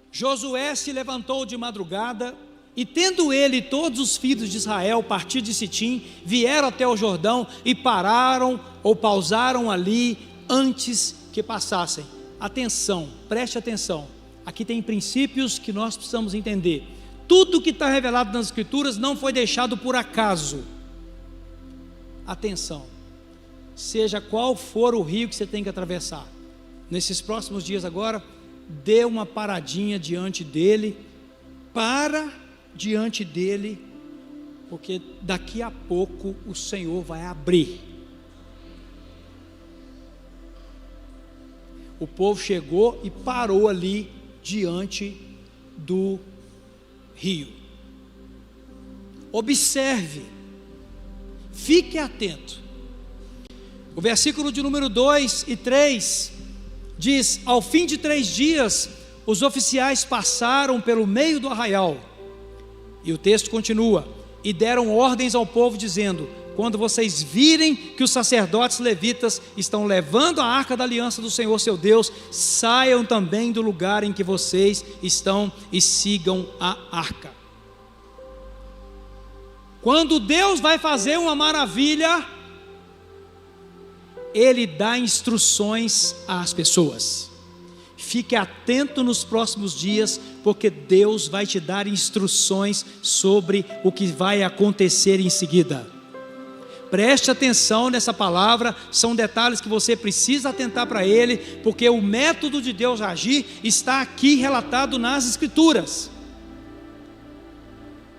S1: Josué se levantou de madrugada, e tendo ele e todos os filhos de Israel partido de Sitim, vieram até o Jordão e pararam ou pausaram ali antes que passassem. Atenção, preste atenção. Aqui tem princípios que nós precisamos entender. Tudo que está revelado nas Escrituras não foi deixado por acaso. Atenção, seja qual for o rio que você tem que atravessar, nesses próximos dias agora, dê uma paradinha diante dele, para diante dele, porque daqui a pouco o Senhor vai abrir. O povo chegou e parou ali diante do rio. Observe, fique atento. O versículo de número 2 e 3 diz: ao fim de 3 dias, os oficiais passaram pelo meio do arraial. E o texto continua: e deram ordens ao povo, dizendo: quando vocês virem que os sacerdotes levitas estão levando a arca da aliança do Senhor seu Deus, saiam também do lugar em que vocês estão e sigam a arca. Quando Deus vai fazer uma maravilha, Ele dá instruções às pessoas. Fique atento nos próximos dias, porque Deus vai te dar instruções sobre o que vai acontecer em seguida. Preste atenção nessa palavra, são detalhes que você precisa atentar para ele, porque o método de Deus agir está aqui relatado nas Escrituras.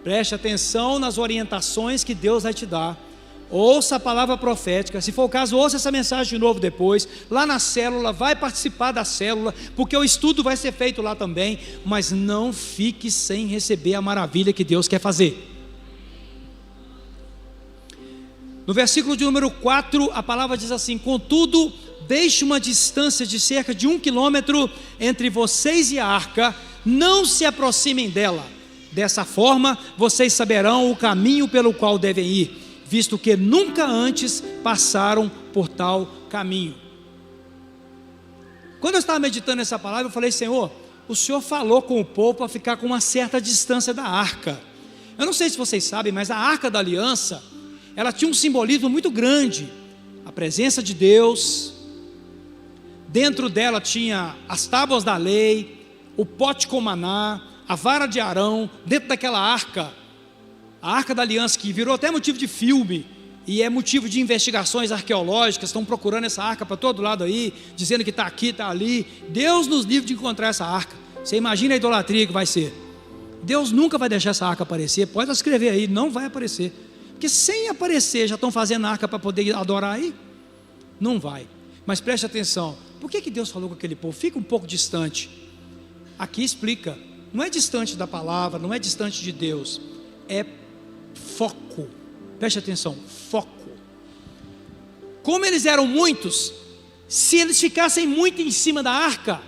S1: Preste atenção nas orientações que Deus vai te dar. Ouça a palavra profética, se for o caso, ouça essa mensagem de novo depois, lá na célula, vai participar da célula, porque o estudo vai ser feito lá também, mas não fique sem receber a maravilha que Deus quer fazer. No versículo de número 4, a palavra diz assim: contudo, deixe uma distância de cerca de 1 quilômetro entre vocês e a arca, não se aproximem dela, dessa forma vocês saberão o caminho pelo qual devem ir, visto que nunca antes passaram por tal caminho. Quando eu estava meditando nessa palavra, eu falei: Senhor, o Senhor falou com o povo para ficar com uma certa distância da arca. Eu não sei se vocês sabem, mas a arca da aliança, ela tinha um simbolismo muito grande. A presença de Deus, dentro dela tinha as tábuas da lei, o pote com maná, a vara de Arão, dentro daquela arca, a arca da aliança, que virou até motivo de filme, e é motivo de investigações arqueológicas, estão procurando essa arca para todo lado aí, dizendo que está aqui, está ali. Deus nos livre de encontrar essa arca. Você imagina a idolatria que vai ser. Deus nunca vai deixar essa arca aparecer, pode escrever aí, não vai aparecer, porque sem aparecer, já estão fazendo arca para poder adorar aí? Não vai. Mas preste atenção, por que Deus falou com aquele povo? Fica um pouco distante. Aqui explica, não é distante da palavra, não é distante de Deus, é foco. Preste atenção, foco. Como eles eram muitos, se eles ficassem muito em cima da arca,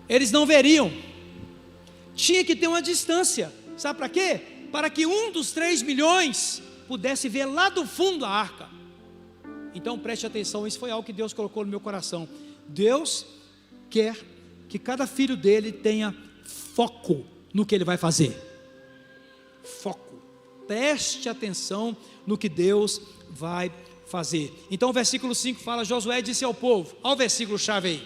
S1: eles não veriam. Tinha que ter uma distância. Sabe para quê? Para que um dos 3 milhões pudesse ver lá do fundo a arca. Então preste atenção, isso foi algo que Deus colocou no meu coração. Deus quer que cada filho dele tenha foco no que ele vai fazer. Foco. Preste atenção no que Deus vai fazer. Então o versículo 5 fala: Josué disse ao povo, olha o versículo chave aí: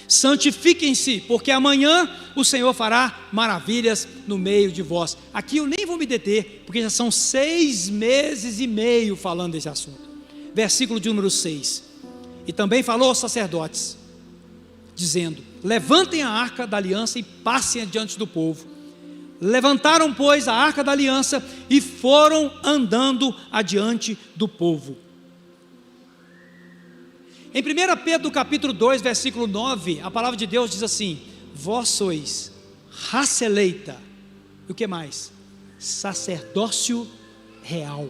S1: santifiquem-se, porque amanhã o Senhor fará maravilhas no meio de vós. Aqui eu nem vou me deter, porque já são 6 meses e meio falando desse assunto. Versículo de número 6. E também falou aos sacerdotes, dizendo: levantem a arca da aliança e passem adiante do povo. Levantaram, pois, a arca da aliança e foram andando adiante do povo. Em 1 Pedro capítulo 2, versículo 9, a palavra de Deus diz assim: vós sois raça eleita, e o que mais? Sacerdócio real.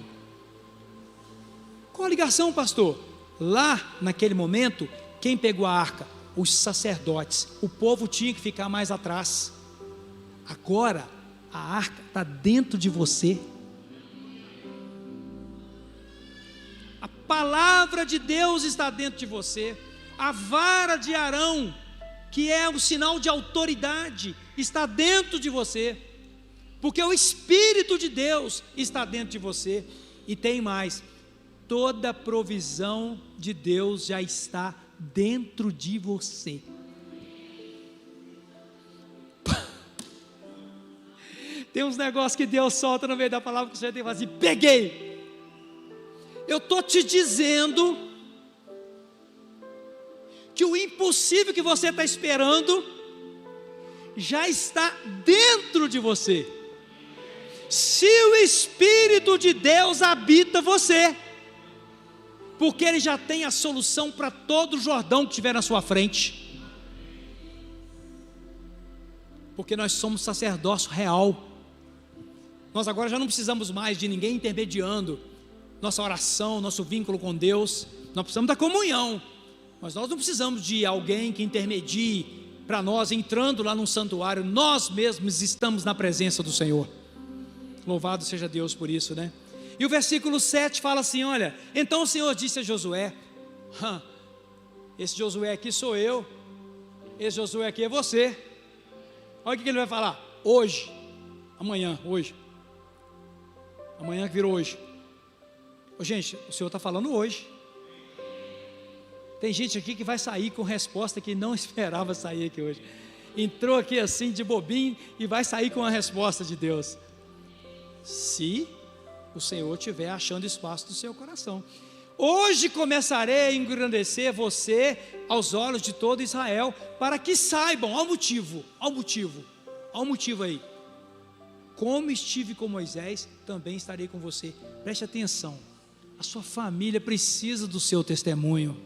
S1: Qual a ligação, pastor? Lá naquele momento, quem pegou a arca? Os sacerdotes. O povo tinha que ficar mais atrás. Agora a arca está dentro de você. A palavra de Deus está dentro de você. A vara de Arão, que é o sinal de autoridade, está dentro de você, porque o Espírito de Deus está dentro de você. E tem mais: toda a provisão de Deus já está dentro de você. Tem uns negócios que Deus solta no meio da palavra que você tem que fazer assim: peguei. Eu estou te dizendo que o impossível que você está esperando já está dentro de você. Se o Espírito de Deus habita você, porque Ele já tem a solução para todo o Jordão que estiver na sua frente. Porque nós somos sacerdócio real. Nós agora já não precisamos mais de ninguém intermediando nossa oração, nosso vínculo com Deus. Nós precisamos da comunhão, mas nós não precisamos de alguém que intermedie para nós, entrando lá num santuário. Nós mesmos estamos na presença do Senhor. Louvado seja Deus por isso, né? E o versículo 7 fala assim: olha, então o Senhor disse a Josué, esse Josué aqui sou eu, esse Josué aqui é você. Olha o que ele vai falar: hoje, amanhã, hoje, amanhã que virou hoje. Gente, o Senhor está falando hoje. Tem gente aqui que vai sair com resposta que não esperava sair aqui hoje. Entrou aqui assim de bobinho e vai sair com a resposta de Deus, se o Senhor estiver achando espaço no seu coração. Hoje começarei a engrandecer você aos olhos de todo Israel, para que saibam, ao motivo aí: como estive com Moisés, também estarei com você. Preste atenção, a sua família precisa do seu testemunho.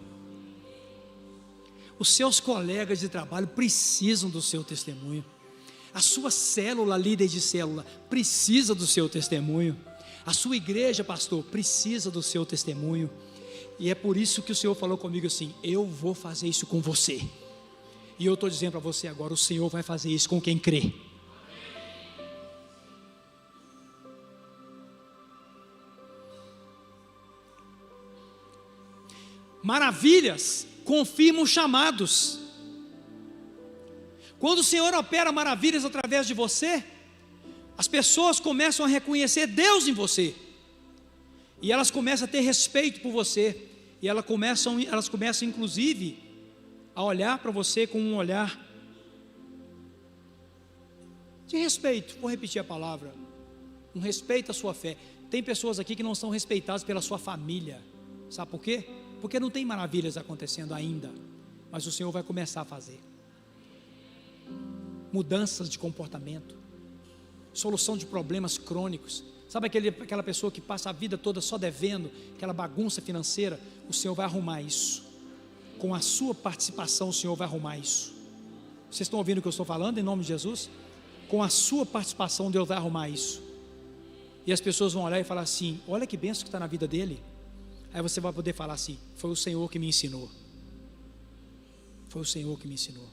S1: Os seus colegas de trabalho precisam do seu testemunho. A sua célula, líder de célula, precisa do seu testemunho. A sua igreja, pastor, precisa do seu testemunho. E é por isso que o Senhor falou comigo assim: eu vou fazer isso com você. E eu estou dizendo para você agora: o Senhor vai fazer isso com quem crê. Maravilhas confirmam chamados. Quando o Senhor opera maravilhas através de você, as pessoas começam a reconhecer Deus em você, e elas começam a ter respeito por você, e elas começam inclusive a olhar para você com um olhar De respeito, vou repetir a palavra. Um respeito à sua fé. Tem pessoas aqui que não são respeitadas pela sua família. Sabe por quê? Porque não tem maravilhas acontecendo ainda. Mas o Senhor vai começar a fazer. Mudanças de comportamento. Solução de problemas crônicos. Sabe aquela pessoa que passa a vida toda só devendo, aquela bagunça financeira? O Senhor vai arrumar isso. Com a sua participação, o Senhor vai arrumar isso. Vocês estão ouvindo o que eu estou falando, em nome de Jesus? Com a sua participação, Deus vai arrumar isso. E as pessoas vão olhar e falar assim: olha que bênção que está na vida dele. Aí você vai poder falar assim: foi o Senhor que me ensinou. Foi o Senhor que me ensinou.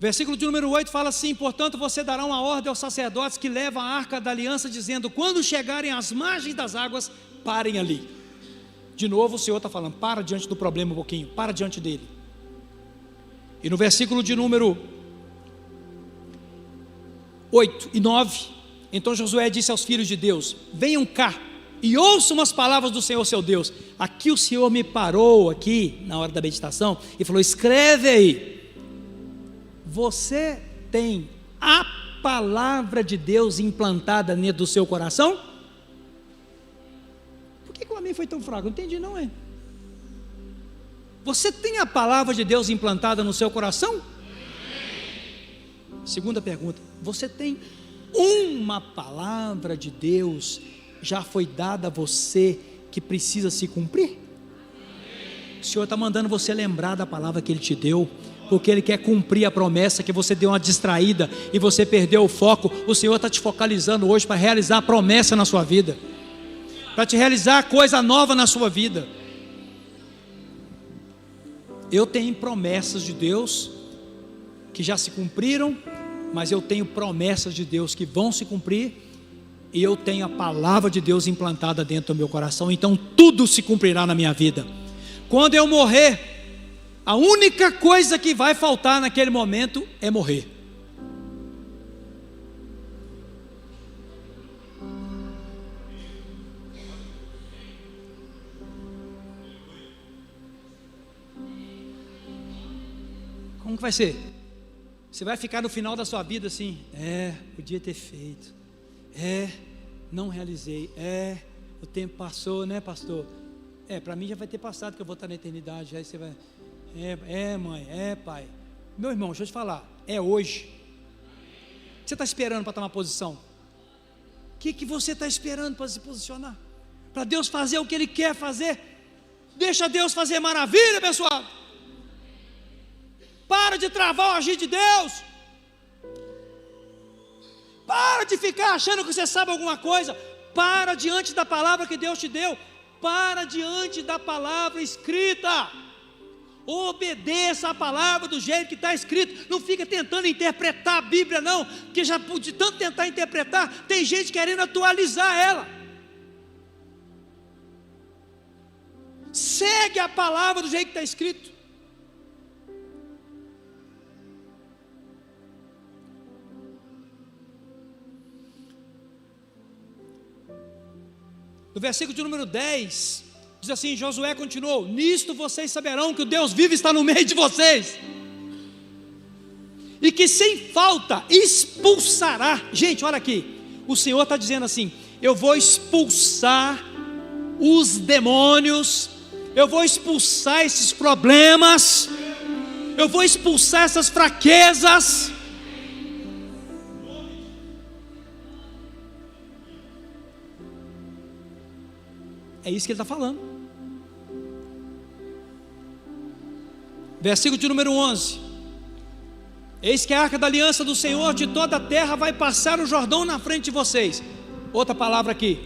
S1: Versículo de número 8 fala assim: portanto você dará uma ordem aos sacerdotes que levam a arca da aliança, dizendo: quando chegarem às margens das águas, parem ali. De novo o Senhor está falando: para diante do problema um pouquinho, para diante dele. E no versículo de número 8 e 9, então Josué disse aos filhos de Deus: venham cá e ouçam as palavras do Senhor seu Deus. Aqui o Senhor me parou aqui na hora da meditação e falou: escreve aí. Você tem a palavra de Deus implantada dentro do seu coração? Por que o amém foi tão fraco? Não entendi não, é? Você tem a palavra de Deus implantada no seu coração? Segunda pergunta: você tem uma palavra de Deus já foi dada a você que precisa se cumprir? O Senhor está mandando você lembrar da palavra que Ele te deu, porque Ele quer cumprir a promessa. Que você deu uma distraída e você perdeu o foco. O Senhor está te focalizando hoje para realizar a promessa na sua vida, para te realizar coisa nova na sua vida. Eu tenho promessas de Deus que já se cumpriram, mas eu tenho promessas de Deus que vão se cumprir, e eu tenho a palavra de Deus implantada dentro do meu coração. Então tudo se cumprirá na minha vida. Quando eu morrer, a única coisa que vai faltar naquele momento é morrer. Como que vai ser? Você vai ficar no final da sua vida assim: podia ter feito, não realizei, o tempo passou, né, pastor? Para mim já vai ter passado, que eu vou estar na eternidade. Aí você vai: mãe, pai. Meu irmão, deixa eu te falar, é hoje. O que você está esperando para tomar posição? O que você está esperando para se posicionar? Para Deus fazer o que Ele quer fazer? Deixa Deus fazer maravilha, pessoal. Para de travar o agir de Deus. Para de ficar achando que você sabe alguma coisa. Para diante da palavra que Deus te deu. Para diante da palavra escrita. Obedeça a palavra do jeito que está escrito. Não fica tentando interpretar a Bíblia não, porque já de tanto tentar interpretar, tem gente querendo atualizar ela. Segue a palavra do jeito que está escrito. No versículo de número 10, diz assim: Josué continuou: nisto vocês saberão que o Deus vivo está no meio de vocês, e que sem falta expulsará. Gente, olha aqui, o Senhor está dizendo assim: eu vou expulsar os demônios, eu vou expulsar esses problemas, eu vou expulsar essas fraquezas. É isso que ele está falando. Versículo de número 11: eis que a arca da aliança do Senhor de toda a terra vai passar o Jordão na frente de vocês. Outra palavra aqui: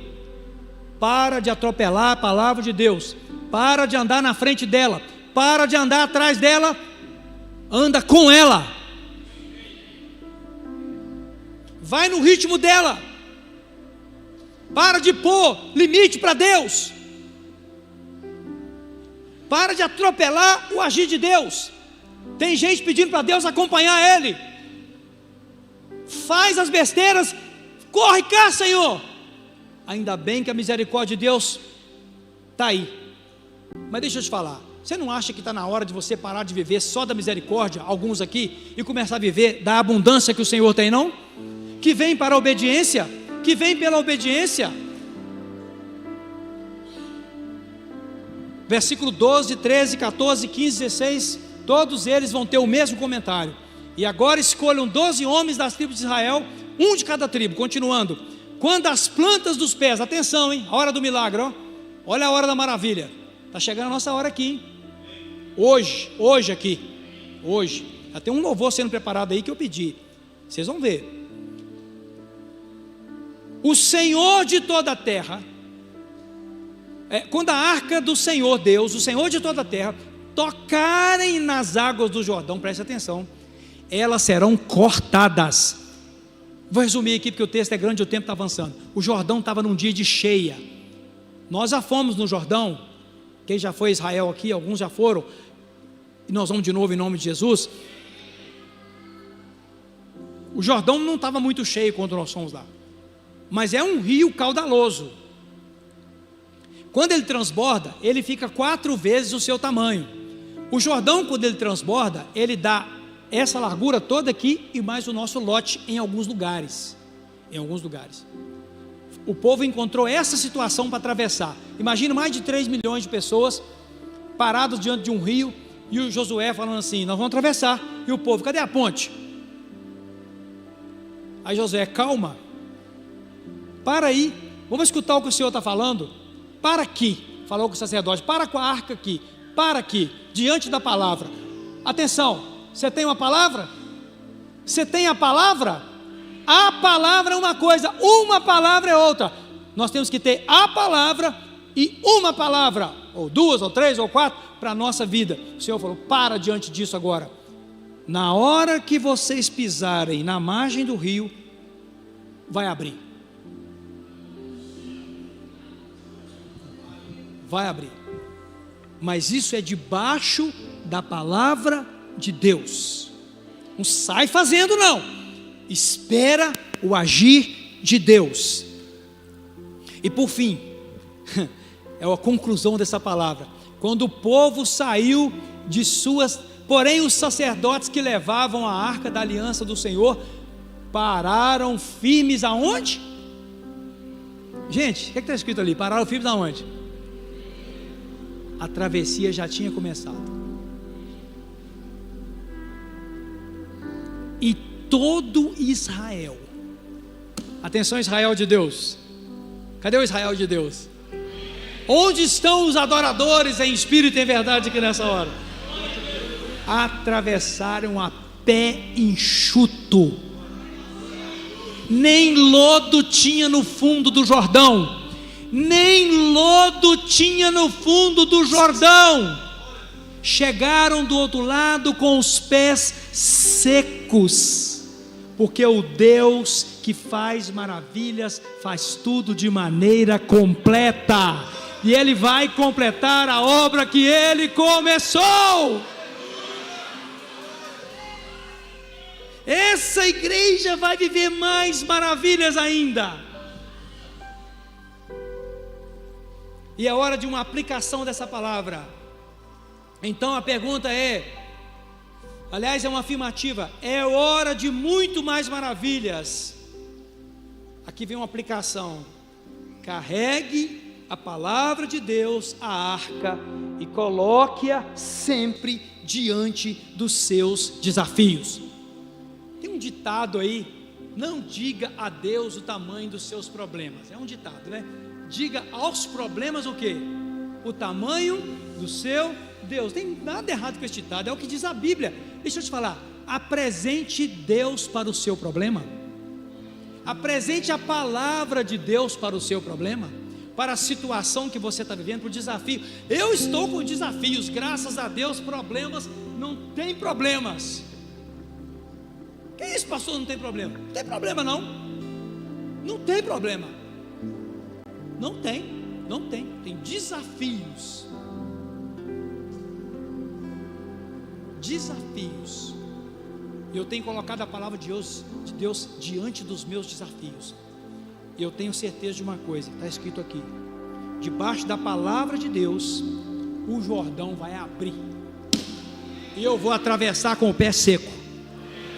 S1: para de atropelar a palavra de Deus, para de andar na frente dela, para de andar atrás dela, anda com ela, vai no ritmo dela. Para de pôr limite para Deus. Para de atropelar o agir de Deus. Tem gente pedindo para Deus acompanhar Ele. Faz as besteiras, corre cá, Senhor. Ainda bem que a misericórdia de Deus está aí. Mas deixa eu te falar, Você não acha que está na hora de você parar de viver só da misericórdia, alguns aqui, e começar a viver da abundância que o Senhor tem, não? Que vem para a obediência, que vem pela obediência. Versículo 12, 13, 14, 15, 16, todos eles vão ter o mesmo comentário. E agora escolham 12 homens das tribos de Israel, um de cada tribo. Continuando, quando as plantas dos pés, atenção, hein? A hora do milagre, ó. Olha a hora da maravilha. Está chegando a nossa hora aqui, hein? Hoje aqui, hoje. Já tem um louvor sendo preparado aí que eu pedi. Vocês vão ver. O Senhor de toda a terra, quando a arca do Senhor Deus, o Senhor de toda a terra, tocarem nas águas do Jordão, preste atenção, elas serão cortadas. Vou resumir aqui porque o texto é grande e o tempo está avançando. O Jordão estava num dia de cheia. Nós já fomos no Jordão. Quem já foi a Israel aqui, alguns já foram, e nós vamos de novo em nome de Jesus. O Jordão não estava muito cheio quando nós fomos lá, mas é um rio caudaloso. Quando ele transborda, ele fica 4 vezes o seu tamanho. O Jordão, quando ele transborda, ele dá essa largura toda aqui e mais o nosso lote em alguns lugares. O povo encontrou essa situação para atravessar. Imagina mais de 3 milhões de pessoas parados diante de um rio, e o Josué falando assim: nós vamos atravessar. E o povo: cadê a ponte? Aí Josué: calma, para aí, vamos escutar o que o Senhor está falando. Para aqui, falou com o sacerdote, para com a arca aqui, para aqui, diante da palavra. Atenção, você tem uma palavra? Você tem a palavra? A palavra é uma coisa, uma palavra é outra. Nós temos que ter a palavra e uma palavra, ou 2, ou 3, ou 4, para a nossa vida. O Senhor falou: para diante disso agora. Na hora que vocês pisarem na margem do rio, vai abrir. Vai abrir. Mas isso é debaixo da palavra de Deus. Não sai fazendo, não. Espera o agir de Deus. E por fim, é a conclusão dessa palavra. Quando o povo saiu de suas... Porém os sacerdotes que levavam a arca da aliança do Senhor pararam firmes aonde? Gente, o que está escrito ali? Pararam firmes aonde? A travessia já tinha começado. E todo Israel, atenção, Israel de Deus, cadê o Israel de Deus? Onde estão os adoradores em espírito e em verdade aqui nessa hora? Atravessaram a pé enxuto, nem lodo tinha no fundo do Jordão, nem lodo tinha no fundo do Jordão. Chegaram do outro lado com os pés secos, porque o Deus que faz maravilhas faz tudo de maneira completa, e Ele vai completar a obra que Ele começou. Essa igreja vai viver mais maravilhas ainda. E é hora de uma aplicação dessa palavra. Então a pergunta é, aliás é uma afirmativa, é hora de muito mais maravilhas. Aqui vem uma aplicação: carregue a palavra de Deus, a arca, e coloque-a sempre diante dos seus desafios. Tem um ditado aí: não diga a Deus o tamanho dos seus problemas. É um ditado, né? Diga aos problemas o quê? O tamanho do seu Deus. Tem nada errado com esse ditado, é o que diz a Bíblia. Deixa eu te falar, apresente Deus para o seu problema. Apresente a palavra de Deus para o seu problema, para a situação que você está vivendo, para o desafio. Eu estou com desafios, graças a Deus. Problemas, não tem problemas. Que isso, pastor? Não tem problema? Não tem problema não. Não tem problema. Não tem. Tem desafios. Desafios. Eu tenho colocado a palavra de Deus diante dos meus desafios. E eu tenho certeza de uma coisa, está escrito aqui: debaixo da palavra de Deus, o Jordão vai abrir, e eu vou atravessar com o pé seco,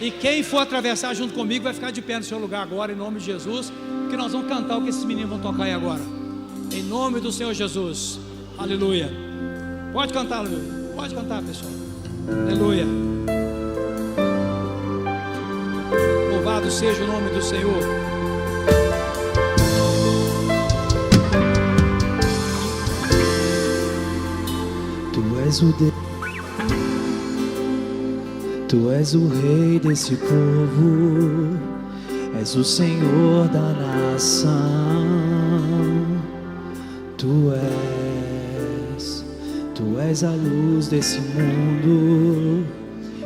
S1: e quem for atravessar junto comigo vai ficar de pé no seu lugar agora, em nome de Jesus, que nós vamos cantar o que esses meninos vão tocar aí agora, em nome do Senhor Jesus, aleluia. Pode cantar, aleluia. Pode cantar, pessoal, aleluia. Louvado seja o nome do Senhor.
S2: Tu és o rei desse povo, és o Senhor da nação. Tu és a luz desse mundo,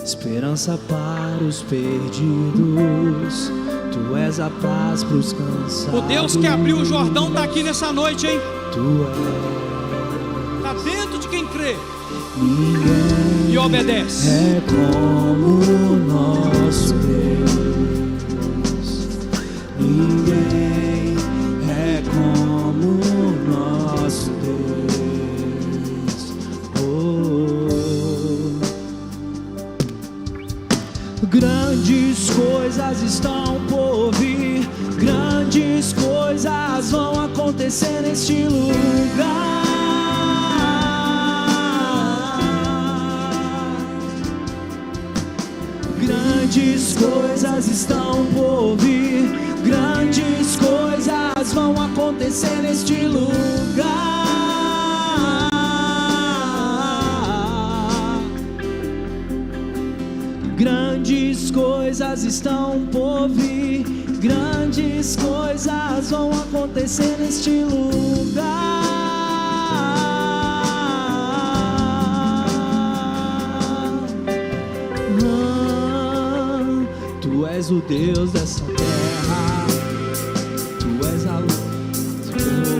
S2: esperança para os perdidos. Tu és a paz para os cansados.
S1: O Deus que abriu o Jordão está aqui nessa noite, hein?
S2: Tu
S1: está dentro de quem crê
S2: ninguém
S1: e obedece.
S2: É como o nosso Deus. Ninguém é como o nosso Deus. Grandes coisas estão por vir, grandes coisas vão acontecer neste lugar. Grandes coisas estão por vir, grandes coisas vão acontecer neste lugar. Grandes coisas estão por vir, grandes coisas vão acontecer neste lugar. Tu és o Deus dessa terra, tu és a luz do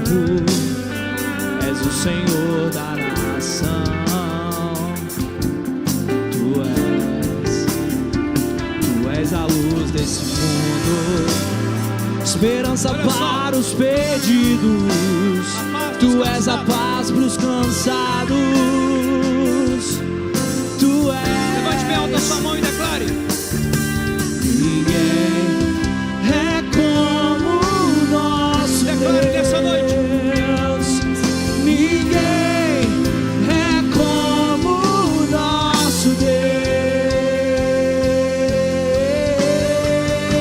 S2: povo, és o Senhor da nação. Tu és a luz desse mundo, esperança para os perdidos. Tu és a paz para os cansados. Tu és.
S1: Levante bem alto a sua mão e declare:
S2: ninguém é como o nosso Deus.
S1: Declare nessa noite:
S2: ninguém é como o nosso Deus.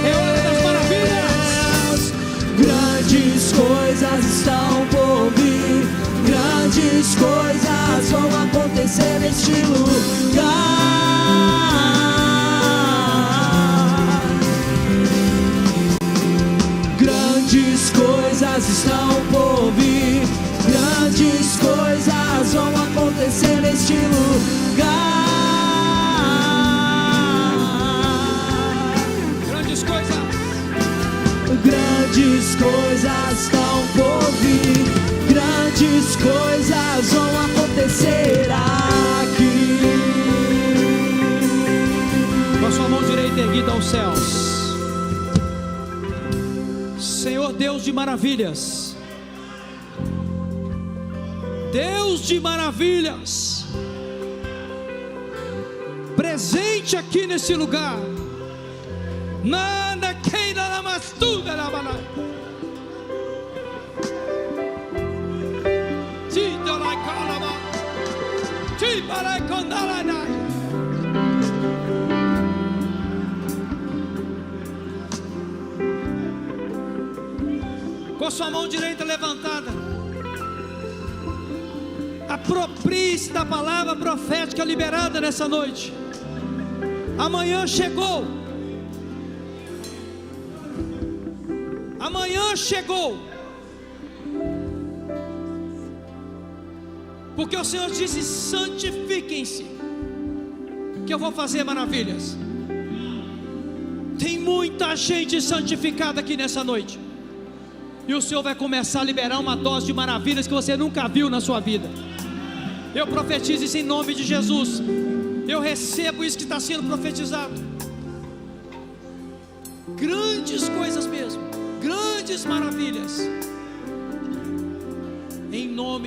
S1: É hora das maravilhas.
S2: Grandes coisas estão por vir, grandes coisas vão acontecer neste lugar. Grandes coisas estão por vir, grandes coisas vão acontecer neste lugar.
S1: Grandes coisas.
S2: Grandes coisas estão por vir, grandes coisas vão acontecer aqui.
S1: Com a sua mão direita erguida aos céus. Senhor Deus de maravilhas, Deus de maravilhas, presente aqui nesse lugar. Nada queira na mastuda na balai. Tito la calama, ti para condalana. Com a sua mão direita levantada, aproprie-se da palavra profética liberada nessa noite. Amanhã chegou. Amanhã chegou. Porque o Senhor disse: santifiquem-se, que eu vou fazer maravilhas. Tem muita gente santificada aqui nessa noite, e o Senhor vai começar a liberar uma dose de maravilhas que você nunca viu na sua vida. Eu profetizo isso em nome de Jesus. Eu recebo isso que está sendo profetizado. Grandes coisas mesmo, grandes maravilhas, em nome